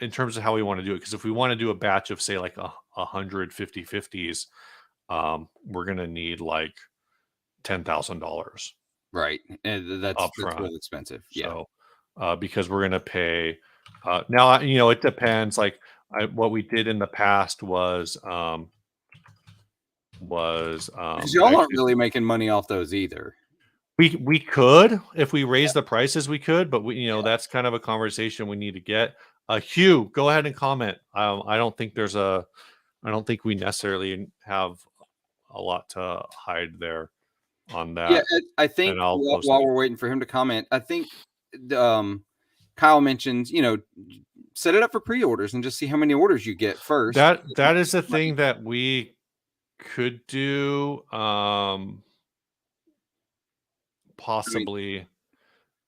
in terms of how we want to do it, because if we want to do a batch of say like 150 50s, we're gonna need like $10,000, right? And that's really expensive. So because we're gonna pay now, it depends. Like what we did in the past was because y'all aren't really making money off those either. We could, if we raise the prices, we could, but that's kind of a conversation we need to get. Hugh, go ahead and comment. I don't think we necessarily have a lot to hide there on that. Yeah, I think while we're waiting for him to comment, I think Kyle mentions, set it up for pre-orders and just see how many orders you get first. That is a thing that we could do. Possibly,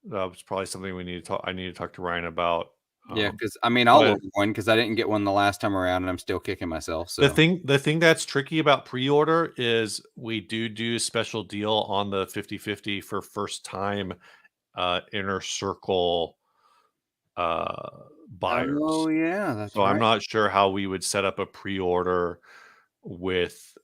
it's probably something we need to talk. I need to talk to Ryan about. Yeah, because I'll order one because I didn't get one the last time around, and I'm still kicking myself. So the thing that's tricky about pre-order is we do a special deal on the 50/50 for first time inner circle buyers. Oh yeah, that's So right. I'm not sure how we would set up a pre-order with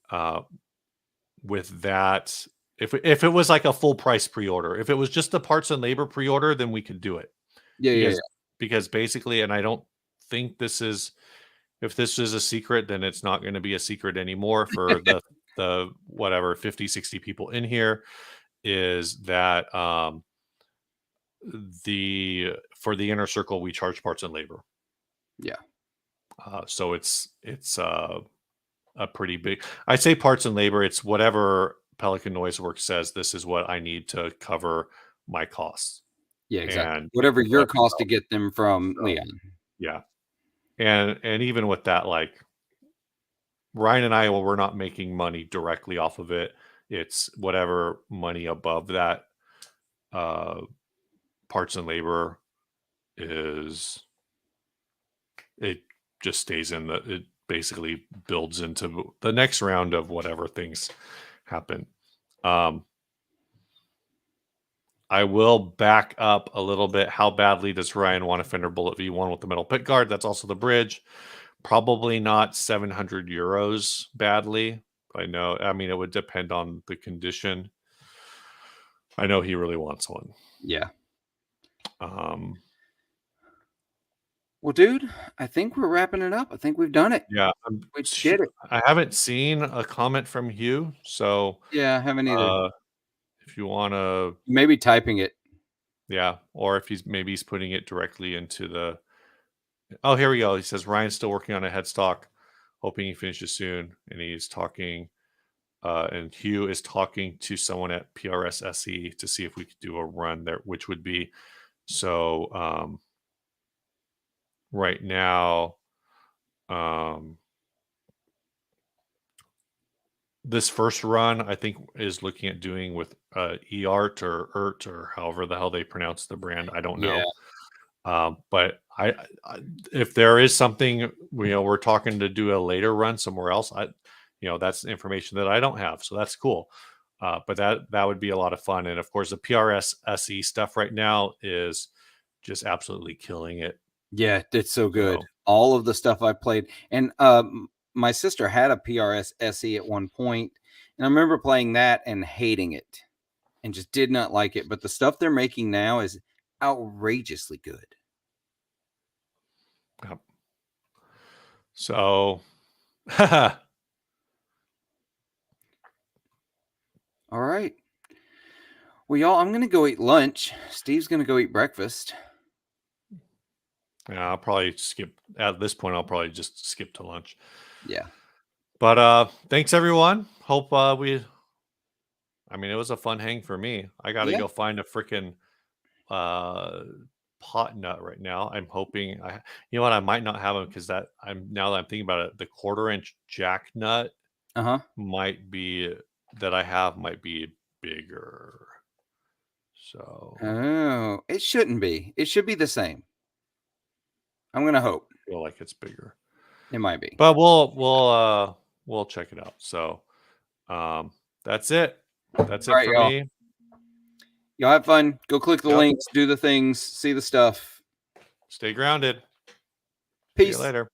that. If it was like a full price pre-order, if it was just the parts and labor pre-order, then we could do it. Yeah. Because basically, and I don't think if this is a secret, then it's not going to be a secret anymore for the whatever 50, 60 people in here, is that for the inner circle we charge parts and labor. Yeah. So it's a pretty big, I say parts and labor, it's whatever Pelican Noiseworks says this is what I need to cover my costs. Yeah, exactly. And Whatever your cost to get them from Leon. Yeah. And even with that, like Ryan and I, well, we're not making money directly off of it. It's whatever money above that parts and labor is, it just stays in it basically builds into the next round of whatever things happen. I will back up a little bit. How badly does Ryan want a Fender Bullet V1 with the metal pick guard? That's also the bridge. Probably not 700 euros badly. I mean, it would depend on the condition. I know he really wants one. Yeah. Well, dude, I think we're wrapping it up. I think we've done it. Yeah, we did it. I haven't seen a comment from Hugh, so yeah, I haven't either. If you want to, maybe typing it. Yeah, or if he's putting it directly into the. Oh, here we go. He says Ryan's still working on a headstock, hoping he finishes soon, and he's talking. And Hugh is talking to someone at PRS SE to see if we could do a run there, which would be so. Right now, this first run I think is looking at doing with EART or ERT or however the hell they pronounce the brand. I don't know. But I if there is something, we're talking to do a later run somewhere else, that's information that I don't have, so that's cool. But that would be a lot of fun. And of course the PRS SE stuff right now is just absolutely killing it. Yeah, it's so good. All of the stuff I played, and my sister had a PRS SE at one point, and I remember playing that and hating it and just did not like it. But the stuff they're making now is outrageously good. Yep. So all right. Well, y'all, I'm going to go eat lunch. Steve's going to go eat breakfast. Yeah, I'll probably skip at this point. I'll probably just skip to lunch. Yeah. But thanks everyone. Hope it was a fun hang for me. I got to go find a freaking pot nut right now. I'm hoping I might not have them because now that I'm thinking about it, the 1/4-inch jack nut might be bigger. So it shouldn't be. It should be the same. I'm gonna hope. I feel like it's bigger. It might be, but we'll check it out. So that's it. That's it for me. Y'all have fun. Go click the links, do the things, see the stuff. Stay grounded. Peace. See you later.